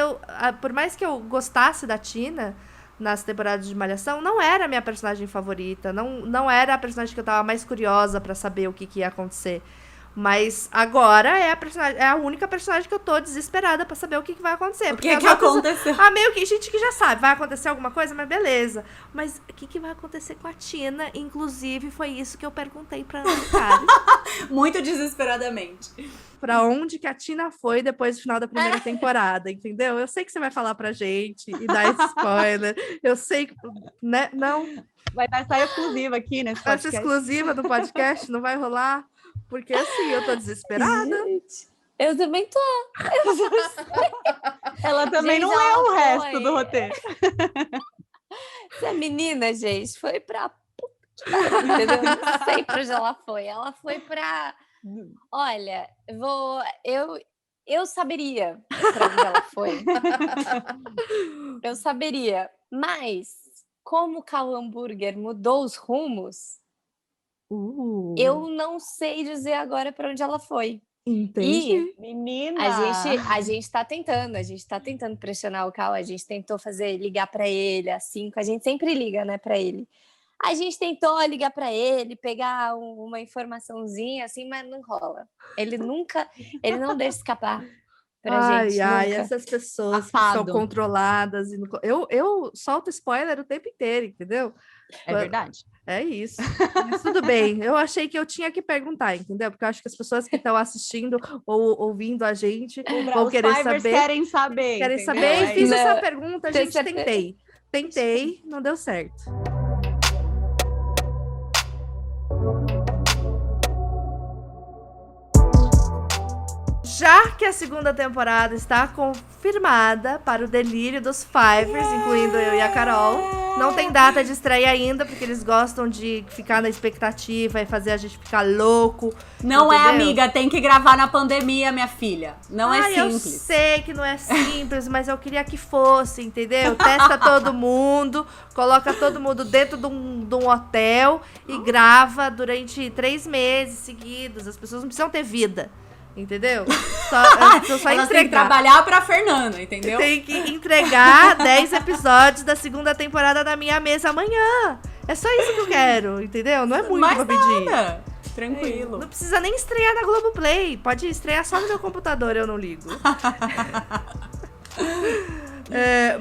por mais que eu gostasse da Tina nas temporadas de Malhação, não era a minha personagem favorita, não era a personagem que eu tava mais curiosa pra saber o que ia acontecer. Mas agora é a única personagem que eu tô desesperada pra saber o que vai acontecer. O que aconteceu? Meio que gente que já sabe, vai acontecer alguma coisa, mas beleza. Mas o que vai acontecer com a Tina? Inclusive, foi isso que eu perguntei pra Ana Karen. Muito desesperadamente. Pra onde que a Tina foi depois do final da primeira temporada, entendeu? Eu sei que você vai falar pra gente e dar spoiler. Eu sei que... Né? Não. Vai dar essa exclusiva aqui nesse podcast. Essa exclusiva do podcast não vai rolar? Porque assim, eu tô desesperada. Gente, eu também tô. Ela também não leu o resto do roteiro. Essa menina, gente, foi pra... Entendeu? Não sei pra onde ela foi. Ela foi pra... Olha, eu saberia pra onde ela foi. Eu saberia. Mas, como o Cal Hambúrguer mudou os rumos, eu não sei dizer agora pra onde ela foi. Entendi. E menina, a gente tá tentando pressionar o Cal, a gente tentou ligar pra ele às 5, a gente sempre liga, né, pra ele. A gente tentou ligar pra ele, pegar uma informaçãozinha assim, mas não rola. Ele não deixa escapar pra gente. Ai, nunca. essas pessoas que Safado. são controladas. Eu solto spoiler o tempo inteiro, entendeu? é verdade. É isso. Mas tudo bem. Eu achei que eu tinha que perguntar, entendeu? Porque eu acho que as pessoas que estão assistindo ou ouvindo a gente vão Os querer Fivers saber. querem saber. Querem entendeu? saber e fiz Não, essa pergunta, tem gente. certeza. Tentei, não deu certo. já que a segunda temporada está confirmada para o delírio dos Fivers, incluindo eu e a Carol. Não tem data de estreia ainda, porque eles gostam de ficar na expectativa e fazer a gente ficar louco. Não entendeu? é, amiga, tem que gravar na pandemia, minha filha. Não é simples. Eu sei que não é simples, mas eu queria que fosse, entendeu? Testa todo mundo, coloca todo mundo dentro de um hotel e grava durante 3 meses seguidos. As pessoas não precisam ter vida. Entendeu? Só Elas têm que trabalhar pra Fernanda, entendeu? Tem que entregar 10 episódios da segunda temporada da minha mesa amanhã. É só isso que eu quero, entendeu? Não é muito pra pedir. Nada. Tranquilo. Não precisa nem estrear na Globoplay. Pode estrear só no meu computador, eu não ligo.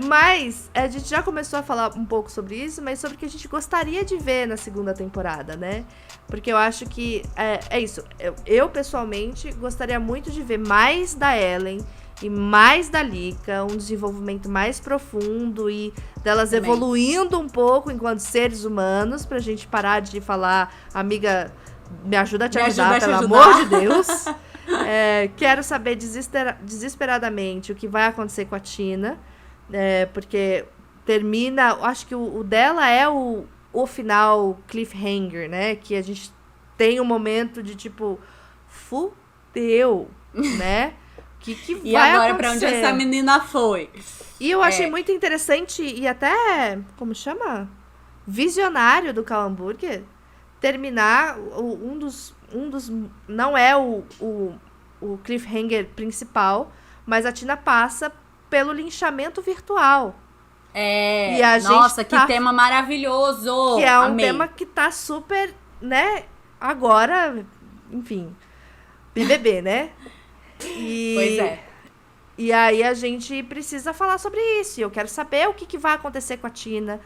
Mas a gente já começou a falar um pouco sobre isso, mas sobre o que a gente gostaria de ver na segunda temporada, né? Porque eu acho que é isso. Eu, pessoalmente, gostaria muito de ver mais da Ellen e mais da Lika, um desenvolvimento mais profundo e delas Também. evoluindo um pouco enquanto seres humanos, pra gente parar de falar, amiga, me ajuda a te ajudar, pelo amor de Deus. Quero saber desesperadamente o que vai acontecer com a Tina, porque termina, acho que o dela é o final cliffhanger, né? Que a gente tem um momento de tipo, fudeu, né? Que E vai agora, acontecer? pra onde essa menina foi? E eu achei muito interessante e até, como chama? Visionário do Cal Hamburger terminar um dos não é o cliffhanger principal, mas a Tina passa pelo linchamento virtual. E a nossa, gente que tema maravilhoso! Que é um Amei. tema que tá super, né? Agora, enfim, BBB, né? Pois é. E aí a gente precisa falar sobre isso. E eu quero saber o que vai acontecer com a Tina.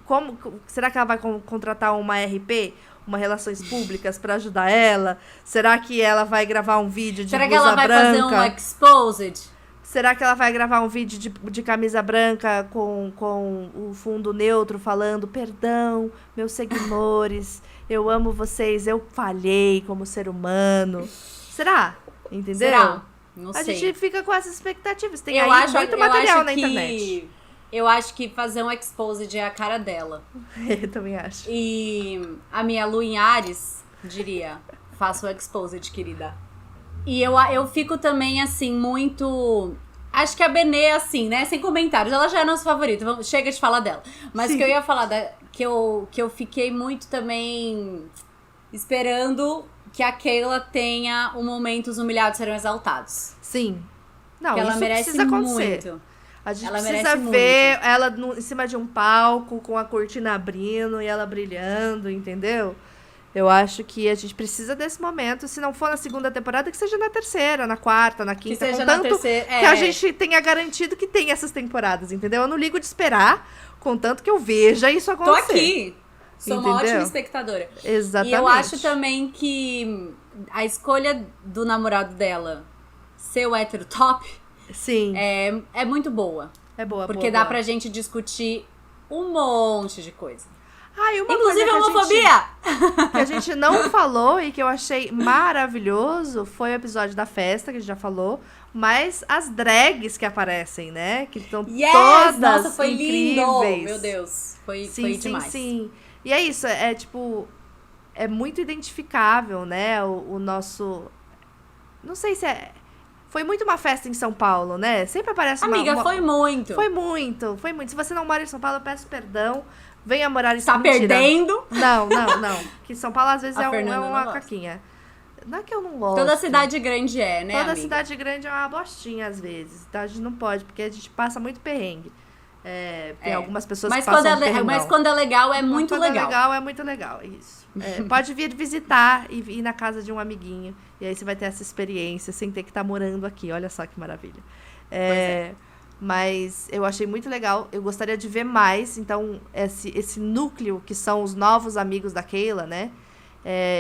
Como será que ela vai contratar uma RP? Uma Relações Públicas pra ajudar ela? Será que ela vai gravar um vídeo de Será que blusa ela vai branca? fazer um exposed? Será que ela vai gravar um vídeo de camisa branca com o fundo neutro falando perdão, meus seguidores, eu amo vocês, eu falhei como ser humano? Será? Entendeu? Será? Não sei. A gente fica com essas expectativas. Tem Eu aí acho, muito eu material acho na que- internet. Eu acho que fazer um exposed é a cara dela. Eu também acho. E a minha Lu em Ares diria, faça o exposed, querida. E eu fico também, assim, muito... Acho que a Benê, assim, né? Sem comentários. Ela já é nossa favorita. Chega de falar dela. Mas Sim. o que eu ia falar, que eu fiquei muito também esperando que a Keila tenha um momento os humilhados serão exaltados. Sim. Não, Que ela isso merece precisa acontecer. muito. A gente Ela precisa merece ver ela em cima de um palco, com a cortina abrindo e ela brilhando, entendeu? Eu acho que a gente precisa desse momento. Se não for na segunda temporada, que seja na terceira, na quarta, na quinta. Que seja contanto na terceira. que a gente tenha garantido que tem essas temporadas, entendeu? Eu não ligo de esperar, contanto que eu veja isso Tô acontecer. aqui. Sou uma Entendeu? ótima espectadora. Exatamente. E eu acho também que a escolha do namorado dela ser o hétero top Sim, é muito boa. é boa, Porque boa, dá boa. pra gente discutir um monte de coisa. Ah, e uma Inclusive coisa a homofobia! que a gente não falou e que eu achei maravilhoso foi o episódio da festa, que a gente já falou, mas as drags que aparecem, né? Que estão todas Nossa, foi incríveis. lindo! Meu Deus, foi demais. Sim. E é isso, tipo, é muito identificável, né? O nosso... Não sei se é... Foi muito uma festa em São Paulo, né? Sempre aparece Amiga, foi muito. Foi muito. Se você não mora em São Paulo, eu peço perdão. Venha morar em Tá São Paulo. perdendo. Não. Que São Paulo, às vezes, A é Fernanda não uma gosta. caquinha. Não é que eu não gosto. Toda cidade grande é, né, Toda amiga? cidade grande é uma bostinha, às vezes. Então, a gente não pode, porque a gente passa muito perrengue. Tem algumas pessoas Mas que passam mas quando é legal, é muito quando legal. é legal, é muito legal, isso. Pode vir visitar e ir na casa de um amiguinho. E aí você vai ter essa experiência sem ter que estar morando aqui. Olha só que maravilha. Mas eu achei muito legal. Eu gostaria de ver mais. Então, esse núcleo que são os novos amigos da Keila, né?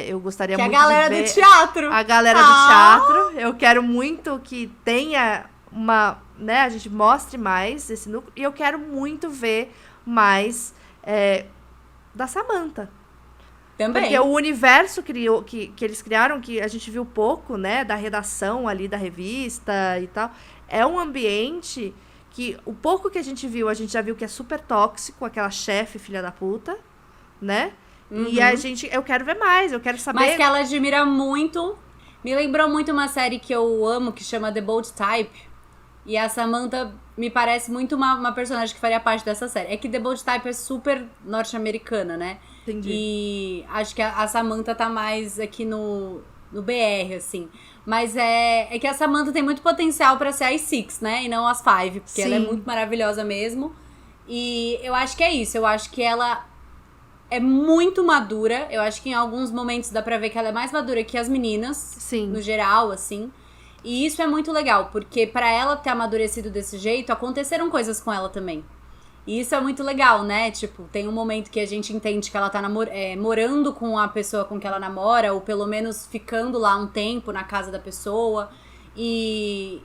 Eu gostaria Que é a muito de galera ver do teatro. a galera do teatro. Eu quero muito que tenha uma... né, a gente mostre mais esse núcleo. E eu quero muito ver mais da Samantha. Também. Porque o universo que eles criaram, que a gente viu pouco, né, da redação ali da revista e tal, é um ambiente que o pouco que a gente já viu que é super tóxico, aquela chefe filha da puta, né? E eu quero ver mais, eu quero saber... Mas que ela admira muito. Me lembrou muito uma série que eu amo, que chama The Bold Type. E a Samantha me parece muito uma personagem que faria parte dessa série. É que The Bold Type é super norte-americana, né? Entendi. E acho que a Samantha tá mais aqui no BR, assim. Mas é que a Samantha tem muito potencial pra ser as Six, né? E não as Five, porque ela é muito maravilhosa mesmo. E eu acho que é isso. Eu acho que ela é muito madura. Eu acho que em alguns momentos dá pra ver que ela é mais madura que as meninas. Sim. No geral, assim. E isso é muito legal, porque pra ela ter amadurecido desse jeito, aconteceram coisas com ela também. E isso é muito legal, né? Tipo, tem um momento que a gente entende que ela tá morando com a pessoa com que ela namora, ou pelo menos ficando lá um tempo na casa da pessoa. E,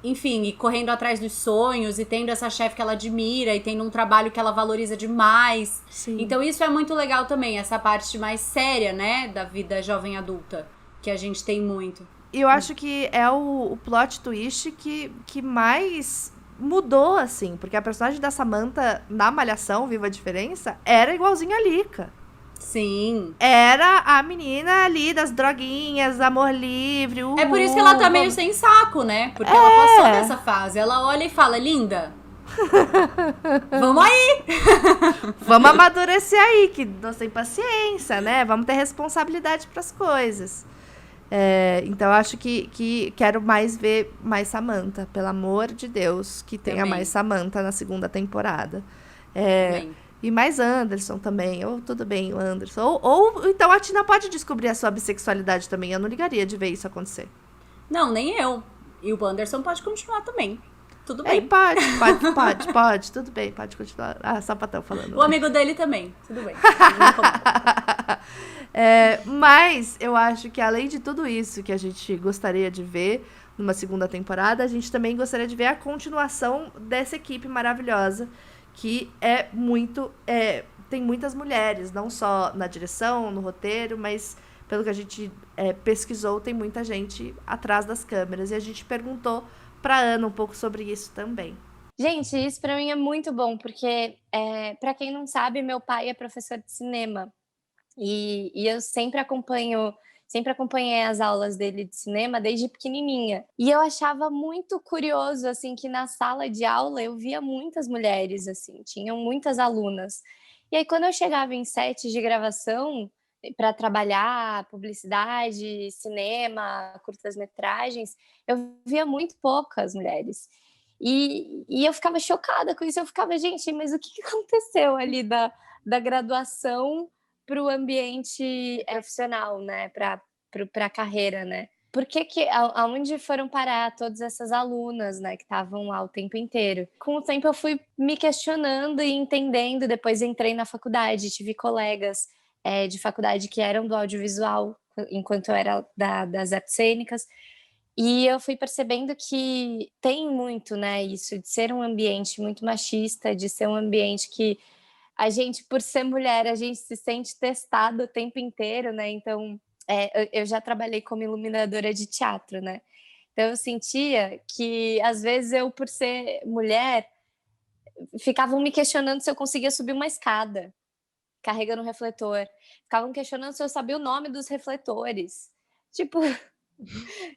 enfim, e correndo atrás dos sonhos, e tendo essa chefe que ela admira, e tendo um trabalho que ela valoriza demais. Sim. Então isso é muito legal também, essa parte mais séria, né? Da vida jovem adulta, que a gente tem muito. E eu acho que é o plot twist que mais mudou, assim. Porque a personagem da Samantha, na Malhação, Viva a Diferença, era igualzinha a Lika. Sim. Era a menina ali das droguinhas, amor livre. É por isso que ela tá meio sem saco, né? Porque ela passou dessa fase. Ela olha e fala, linda, vamos aí! Vamos amadurecer aí, que nós temos paciência, né? Vamos ter responsabilidade pras coisas. Então eu acho que quero ver mais Samantha, pelo amor de Deus, que tenha Também. mais Samantha na segunda temporada. Também. E mais Anderson também, ou tudo bem, o Anderson. Ou então a Tina pode descobrir a sua bissexualidade também, eu não ligaria de ver isso acontecer. Não, nem eu. E o Anderson pode continuar também. Tudo bem. Ele pode, tudo bem, pode continuar. Ah, sapatão falando. O amigo dele também, tudo bem. Não incomoda. Mas eu acho que além de tudo isso que a gente gostaria de ver numa segunda temporada, a gente também gostaria de ver a continuação dessa equipe maravilhosa, que tem muitas mulheres, não só na direção, no roteiro, mas pelo que a gente pesquisou, tem muita gente atrás das câmeras. E a gente perguntou pra Ana um pouco sobre isso também. Gente, isso pra mim é muito bom, porque, pra quem não sabe, meu pai é professor de cinema. E eu sempre acompanhei as aulas dele de cinema desde pequenininha. E eu achava muito curioso, assim, que na sala de aula eu via muitas mulheres, assim, tinham muitas alunas. E aí, quando eu chegava em sets de gravação para trabalhar publicidade, cinema, curtas-metragens, eu via muito poucas mulheres. E eu ficava chocada com isso. Eu ficava, gente, mas o que aconteceu ali da graduação para o ambiente profissional, né? Para a carreira, né? Por que aonde foram parar todas essas alunas, né, que estavam lá o tempo inteiro? Com o tempo eu fui me questionando e entendendo, depois entrei na faculdade, tive colegas de faculdade que eram do audiovisual, enquanto eu era das artes cênicas, e eu fui percebendo que tem muito, né, isso de ser um ambiente muito machista, de ser um ambiente que a gente, por ser mulher, a gente se sente testada o tempo inteiro, né? Então, eu já trabalhei como iluminadora de teatro, né? Então, eu sentia que, às vezes, eu, por ser mulher, ficavam me questionando se eu conseguia subir uma escada carregando um refletor. Ficavam questionando se eu sabia o nome dos refletores. Tipo,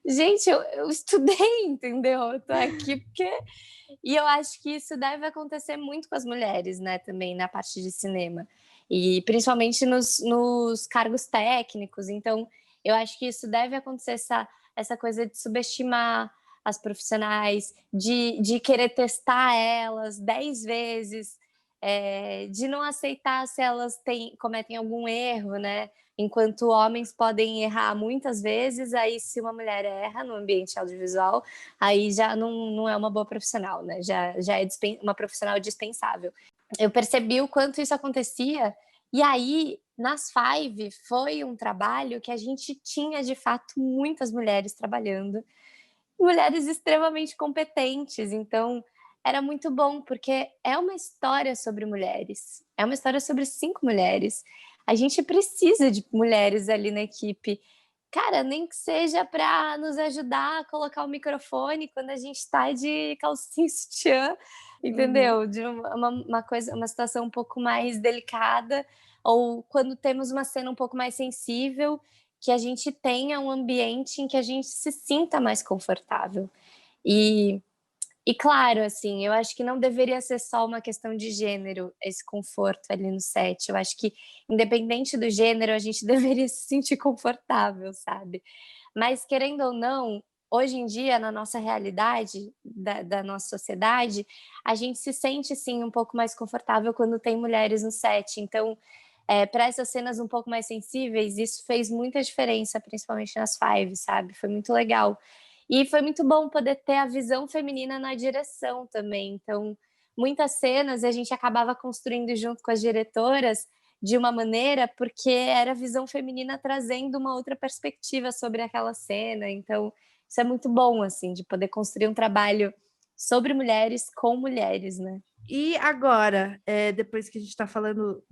gente, eu estudei, entendeu? Eu tô aqui porque... E eu acho que isso deve acontecer muito com as mulheres, né, também na parte de cinema. E principalmente nos cargos técnicos. Então, eu acho que isso deve acontecer, essa coisa de subestimar as profissionais, de querer testar elas 10 vezes, de não aceitar se elas cometem algum erro, né? Enquanto homens podem errar muitas vezes, aí se uma mulher erra no ambiente audiovisual, aí já não é uma boa profissional, né? Já é uma profissional dispensável. Eu percebi o quanto isso acontecia, e aí, nas Five, foi um trabalho que a gente tinha, de fato, muitas mulheres trabalhando, mulheres extremamente competentes, então era muito bom, porque é uma história sobre mulheres, é uma história sobre 5 mulheres. a gente precisa de mulheres ali na equipe. Cara, nem que seja para nos ajudar a colocar o microfone quando a gente está de calcinha e sutiã, entendeu? De uma situação um pouco mais delicada, ou quando temos uma cena um pouco mais sensível, que a gente tenha um ambiente em que a gente se sinta mais confortável. E claro, assim, eu acho que não deveria ser só uma questão de gênero, esse conforto ali no set. Eu acho que, independente do gênero, a gente deveria se sentir confortável, sabe? Mas, querendo ou não, hoje em dia, na nossa realidade, da nossa sociedade, a gente se sente, sim, um pouco mais confortável quando tem mulheres no set. Então, para essas cenas um pouco mais sensíveis, isso fez muita diferença, principalmente nas Five, sabe? Foi muito legal. E foi muito bom poder ter a visão feminina na direção também. Então, muitas cenas a gente acabava construindo junto com as diretoras de uma maneira porque era a visão feminina trazendo uma outra perspectiva sobre aquela cena. Então, isso é muito bom, assim, de poder construir um trabalho sobre mulheres com mulheres, né? E agora, depois que a gente está falando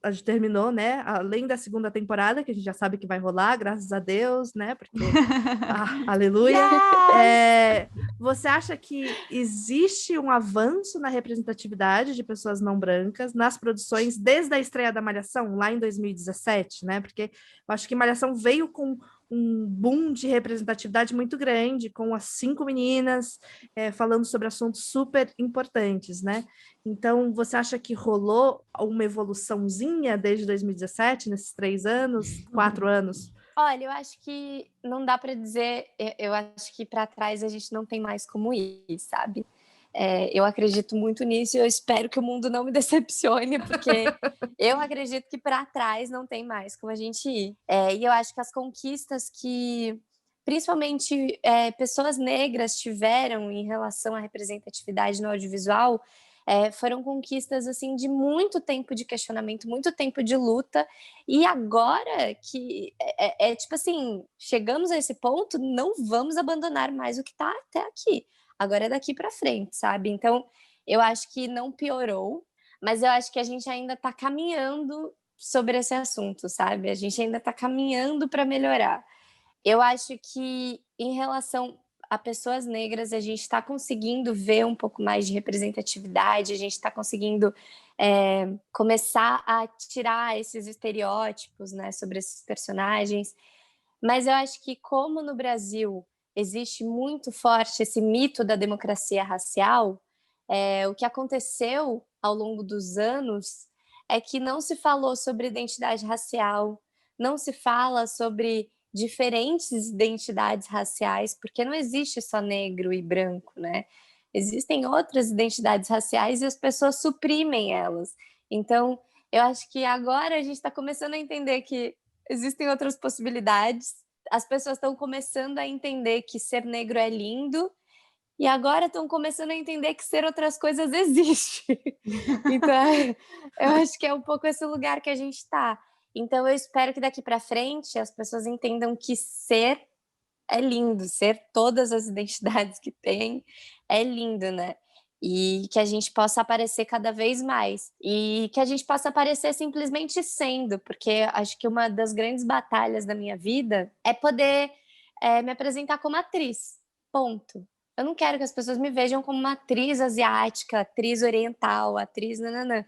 a gente terminou, né? Além da segunda temporada, que a gente já sabe que vai rolar, graças a Deus, né? Porque, aleluia. Yes! Você acha que existe um avanço na representatividade de pessoas não brancas nas produções desde a estreia da Malhação, lá em 2017, né? Porque eu acho que Malhação veio com um boom de representatividade muito grande, com as 5 meninas falando sobre assuntos super importantes, né? Então, você acha que rolou uma evoluçãozinha desde 2017, nesses 3 anos, 4 anos? Olha, eu acho que não dá para dizer, eu acho que para trás a gente não tem mais como ir, sabe? Eu acredito muito nisso e eu espero que o mundo não me decepcione, porque eu acredito que para trás não tem mais como a gente ir. E eu acho que as conquistas que, principalmente, pessoas negras tiveram em relação à representatividade no audiovisual foram conquistas assim de muito tempo de questionamento, muito tempo de luta, e agora que tipo assim, chegamos a esse ponto, não vamos abandonar mais o que está até aqui. Agora é daqui para frente, sabe? Então, eu acho que não piorou, mas eu acho que a gente ainda está caminhando sobre esse assunto, sabe? A gente ainda está caminhando para melhorar. Eu acho que em relação a pessoas negras, a gente está conseguindo ver um pouco mais de representatividade, a gente está conseguindo começar a tirar esses estereótipos, né, sobre esses personagens. Mas eu acho que como no Brasil existe muito forte esse mito da democracia racial, o que aconteceu ao longo dos anos é que não se falou sobre identidade racial, não se fala sobre diferentes identidades raciais, porque não existe só negro e branco, né? Existem outras identidades raciais e as pessoas suprimem elas. Então, eu acho que agora a gente está começando a entender que existem outras possibilidades, as pessoas estão começando a entender que ser negro é lindo, e agora estão começando a entender que ser outras coisas existe. Então, eu acho que é um pouco esse lugar que a gente está. Então, eu espero que daqui para frente as pessoas entendam que ser é lindo, ser todas as identidades que tem é lindo, né? E que a gente possa aparecer cada vez mais. E que a gente possa aparecer simplesmente sendo, porque acho que uma das grandes batalhas da minha vida é poder me apresentar como atriz. Ponto. Eu não quero que as pessoas me vejam como uma atriz asiática, atriz oriental, atriz nananã.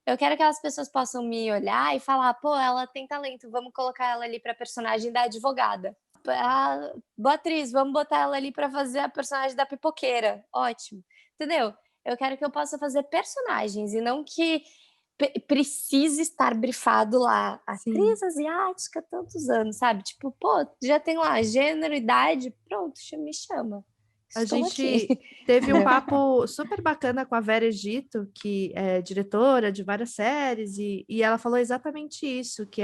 Eu quero que as pessoas possam me olhar e falar, pô, ela tem talento, vamos colocar ela ali para personagem da advogada. Boa atriz, vamos botar ela ali para fazer a personagem da pipoqueira. Ótimo. Entendeu? Eu quero que eu possa fazer personagens e não que precise estar brifado lá. Atriz asiática, tantos anos, sabe? Tipo, pô, já tem lá gênero, idade, pronto, me chama. A gente teve um papo super bacana com a Vera Egito, que é diretora de várias séries, e ela falou exatamente isso, que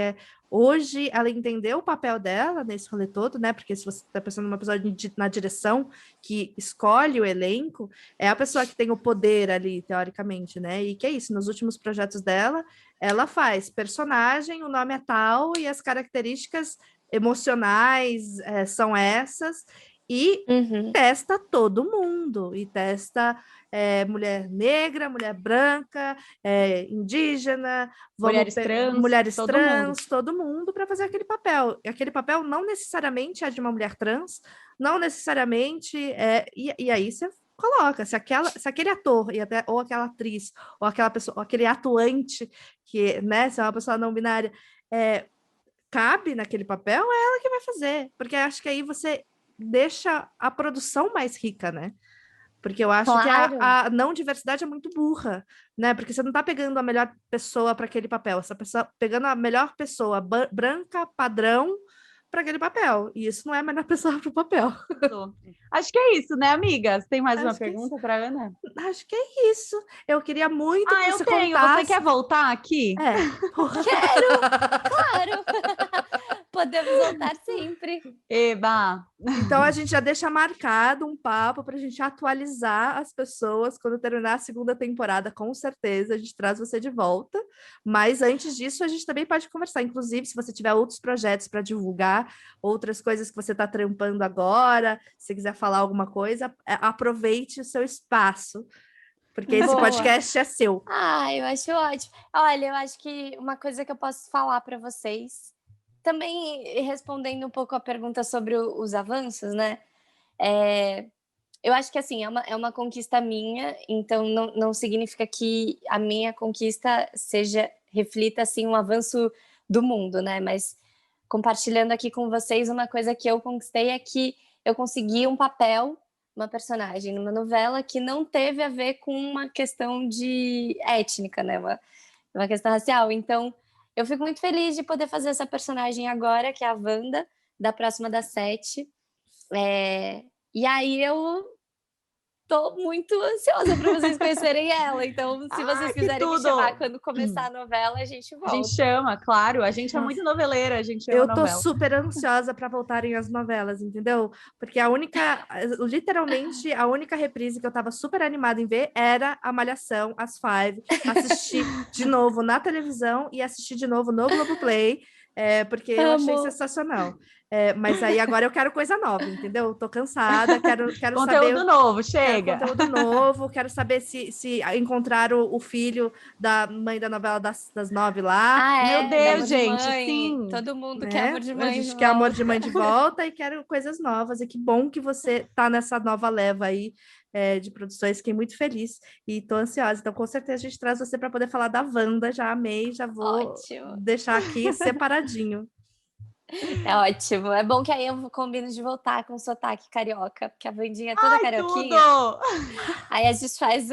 hoje ela entendeu o papel dela nesse rolê todo, né? Porque se você está pensando numa pessoa na direção que escolhe o elenco, é a pessoa que tem o poder ali, teoricamente, né? E que é isso, nos últimos projetos dela, ela faz personagem, o nome é tal, e as características emocionais são essas, E testa todo mundo. E testa mulher negra, mulher branca, indígena, mulheres trans, todo mundo para fazer aquele papel. E aquele papel não necessariamente é de uma mulher trans, não necessariamente e aí você coloca, se aquele ator ou aquela atriz, ou aquela pessoa, ou aquele atuante, que, né, se é uma pessoa não binária, cabe naquele papel, é ela que vai fazer. Porque acho que aí você deixa a produção mais rica, né? Porque eu acho que a não diversidade é muito burra, né? Porque você não tá pegando a melhor pessoa para aquele papel, você tá pegando a melhor pessoa branca, padrão, para aquele papel. E isso não é a melhor pessoa para o papel. Acho que é isso, né, amigas? Tem mais uma pergunta para Ana? Acho que é isso. Eu queria muito que você tenho. contasse. Você quer voltar aqui? Quero! Claro! Podemos voltar sempre. Eba! Então a gente já deixa marcado um papo para a gente atualizar as pessoas quando terminar a segunda temporada, com certeza a gente traz você de volta. Mas antes disso a gente também pode conversar. Inclusive, se você tiver outros projetos para divulgar, outras coisas que você está trampando agora, se quiser falar alguma coisa, aproveite o seu espaço. Porque esse podcast é seu. Eu acho ótimo. Olha, eu acho que uma coisa que eu posso falar para vocês, também respondendo um pouco a pergunta sobre os avanços, né? Eu acho que, assim, é uma conquista minha, então não significa que a minha conquista reflita, assim, um avanço do mundo, né? Mas compartilhando aqui com vocês, uma coisa que eu conquistei é que eu consegui um papel, uma personagem numa novela que não teve a ver com uma questão de étnica, né? Uma questão racial. Então, eu fico muito feliz de poder fazer essa personagem agora, que é a Wanda, da próxima das 7. E aí eu tô muito ansiosa para vocês conhecerem ela. Então, se vocês quiserem me chamar quando começar a novela, a gente volta. A gente chama, claro. A gente é muito noveleira, a gente ama novela. Eu tô super ansiosa para voltarem as novelas, entendeu? Porque literalmente, a única reprise que eu tava super animada em ver era a Malhação, às 5, assistir de novo na televisão e assistir de novo no Globoplay, porque eu achei sensacional. Mas aí agora eu quero coisa nova, entendeu? Tô cansada, quero conteúdo saber... novo, chega! Conteúdo novo, quero saber se encontraram o filho da mãe da novela das 9 lá. Meu Deus, gente, sim! Todo mundo quer amor de mãe a gente quer amor de mãe de volta e quero coisas novas. E que bom que você tá nessa nova leva aí de produções. Fiquei muito feliz e tô ansiosa. Então, com certeza, a gente traz você para poder falar da Wanda. Já amei, já vou deixar aqui separadinho. É ótimo. É bom que aí eu combino de voltar com sotaque carioca, porque a Vandinha é toda carioquinha. Tudo! Aí a gente faz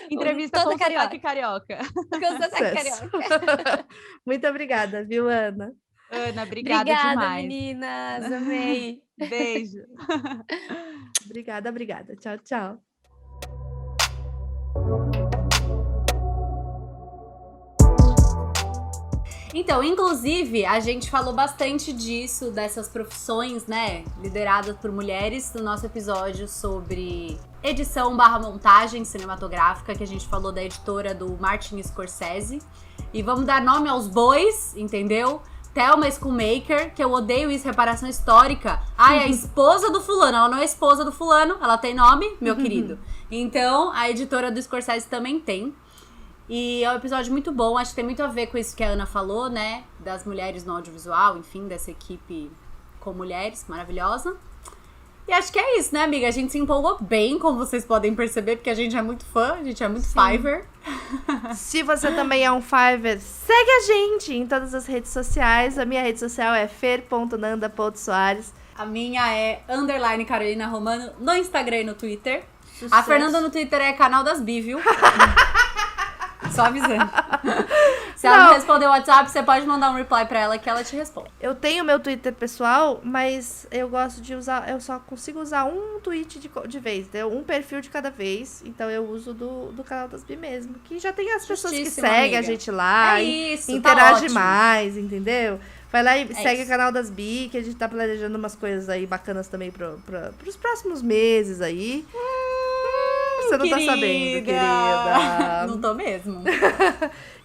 entrevista toda com sotaque carioca. Com sotaque carioca. Muito obrigada, viu, Ana? Ana, obrigada demais. Meninas. Amei. Beijo. Obrigada. Tchau, tchau. Então, inclusive, a gente falou bastante disso, dessas profissões, né, lideradas por mulheres, no nosso episódio sobre edição/montagem cinematográfica, que a gente falou da editora do Martin Scorsese. E vamos dar nome aos bois, entendeu? Thelma Schoonmaker, que eu odeio isso, reparação histórica. Ai, a esposa do fulano, ela não é esposa do fulano, ela tem nome, meu querido. Então, a editora do Scorsese também tem. E é um episódio muito bom, acho que tem muito a ver com isso que a Ana falou, né? Das mulheres no audiovisual, enfim, dessa equipe com mulheres, maravilhosa. E acho que é isso, né, amiga? A gente se empolgou bem, como vocês podem perceber, porque a gente é muito fã, a gente é muito Fiverr. Se você também é um Fiverr, segue a gente em todas as redes sociais. A minha rede social é fer.nanda.soares. A minha é _Carolina Romano no Instagram e no Twitter. Sucesso. A Fernanda no Twitter é canal das Bi, viu? Só avisando. Se ela não responder o WhatsApp, você pode mandar um reply pra ela que ela te responde. Eu tenho meu Twitter pessoal, mas eu gosto de usar... Eu só consigo usar um tweet de vez, um perfil de cada vez. Então eu uso do canal das Bi mesmo. Que já tem as pessoas que seguem a gente lá. Interage mais, entendeu? Vai lá e segue o canal das Bi, que a gente tá planejando umas coisas aí bacanas também pros próximos meses aí. Você não tá sabendo, querida. Não tô mesmo.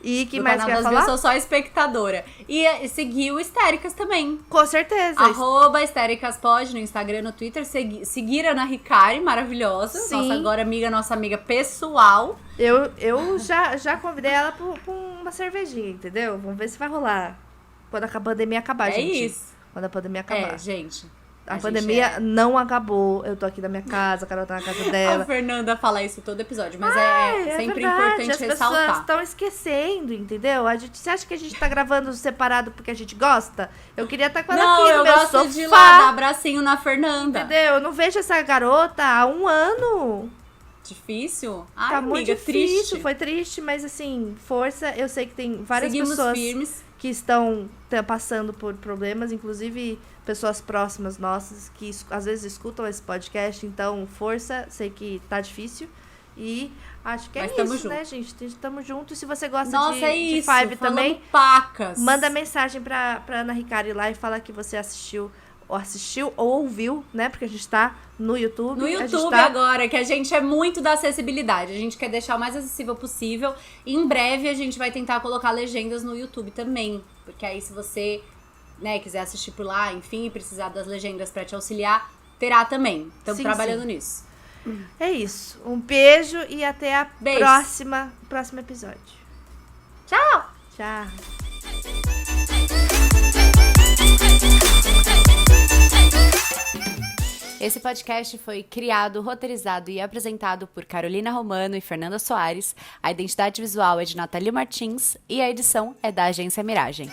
E que No mais canal quer das falar? Mil, sou só espectadora. E seguir o Histéricas também. Com certeza. @Histéricaspod no Instagram, no Twitter. Seguir a Ana Ricari, maravilhosa. Sim. Nossa amiga pessoal. Eu já convidei ela pra uma cervejinha, entendeu? Vamos ver se vai rolar. Quando a pandemia acabar, gente. Isso. Quando a pandemia acabar. Gente. A pandemia não acabou. Eu tô aqui na minha casa, a Carol tá na casa dela. A Fernanda fala isso todo episódio, mas é sempre verdade. importante As pessoas ressaltar. estão esquecendo, entendeu? Você acha que a gente tá gravando separado porque a gente gosta? Eu queria estar com ela Não, aqui no eu meu gosto sofá. de ir lá dar abracinho na Fernanda. Entendeu? Eu não vejo essa garota há 1 ano. Difícil? Ai, Tá amiga, muito difícil. triste. Foi triste, mas assim, força. Eu sei que tem várias Seguimos pessoas firmes. que estão passando por problemas, inclusive pessoas próximas nossas que às vezes escutam esse podcast. Então, força. Sei que tá difícil. E acho que é Mas tamo isso, junto. né, gente? Tamo junto. E se você gosta Nossa, é de isso. Five Falando também, pacas. manda mensagem pra Ana Ricari lá e fala que você assistiu ou ouviu, né? Porque a gente tá no YouTube. No a gente YouTube tá... agora, que a gente é muito da acessibilidade. A gente quer deixar o mais acessível possível. E em breve a gente vai tentar colocar legendas no YouTube também. Porque aí se você, né, quiser assistir por lá, enfim, e precisar das legendas pra te auxiliar, terá também. Estamos Sim, trabalhando sim. nisso. É isso. Um beijo e até a Beijo. próximo episódio. Tchau! Tchau. Esse podcast foi criado, roteirizado e apresentado por Carolina Romano e Fernanda Soares. A identidade visual é de Nathalie Martins e a edição é da Agência Miragem.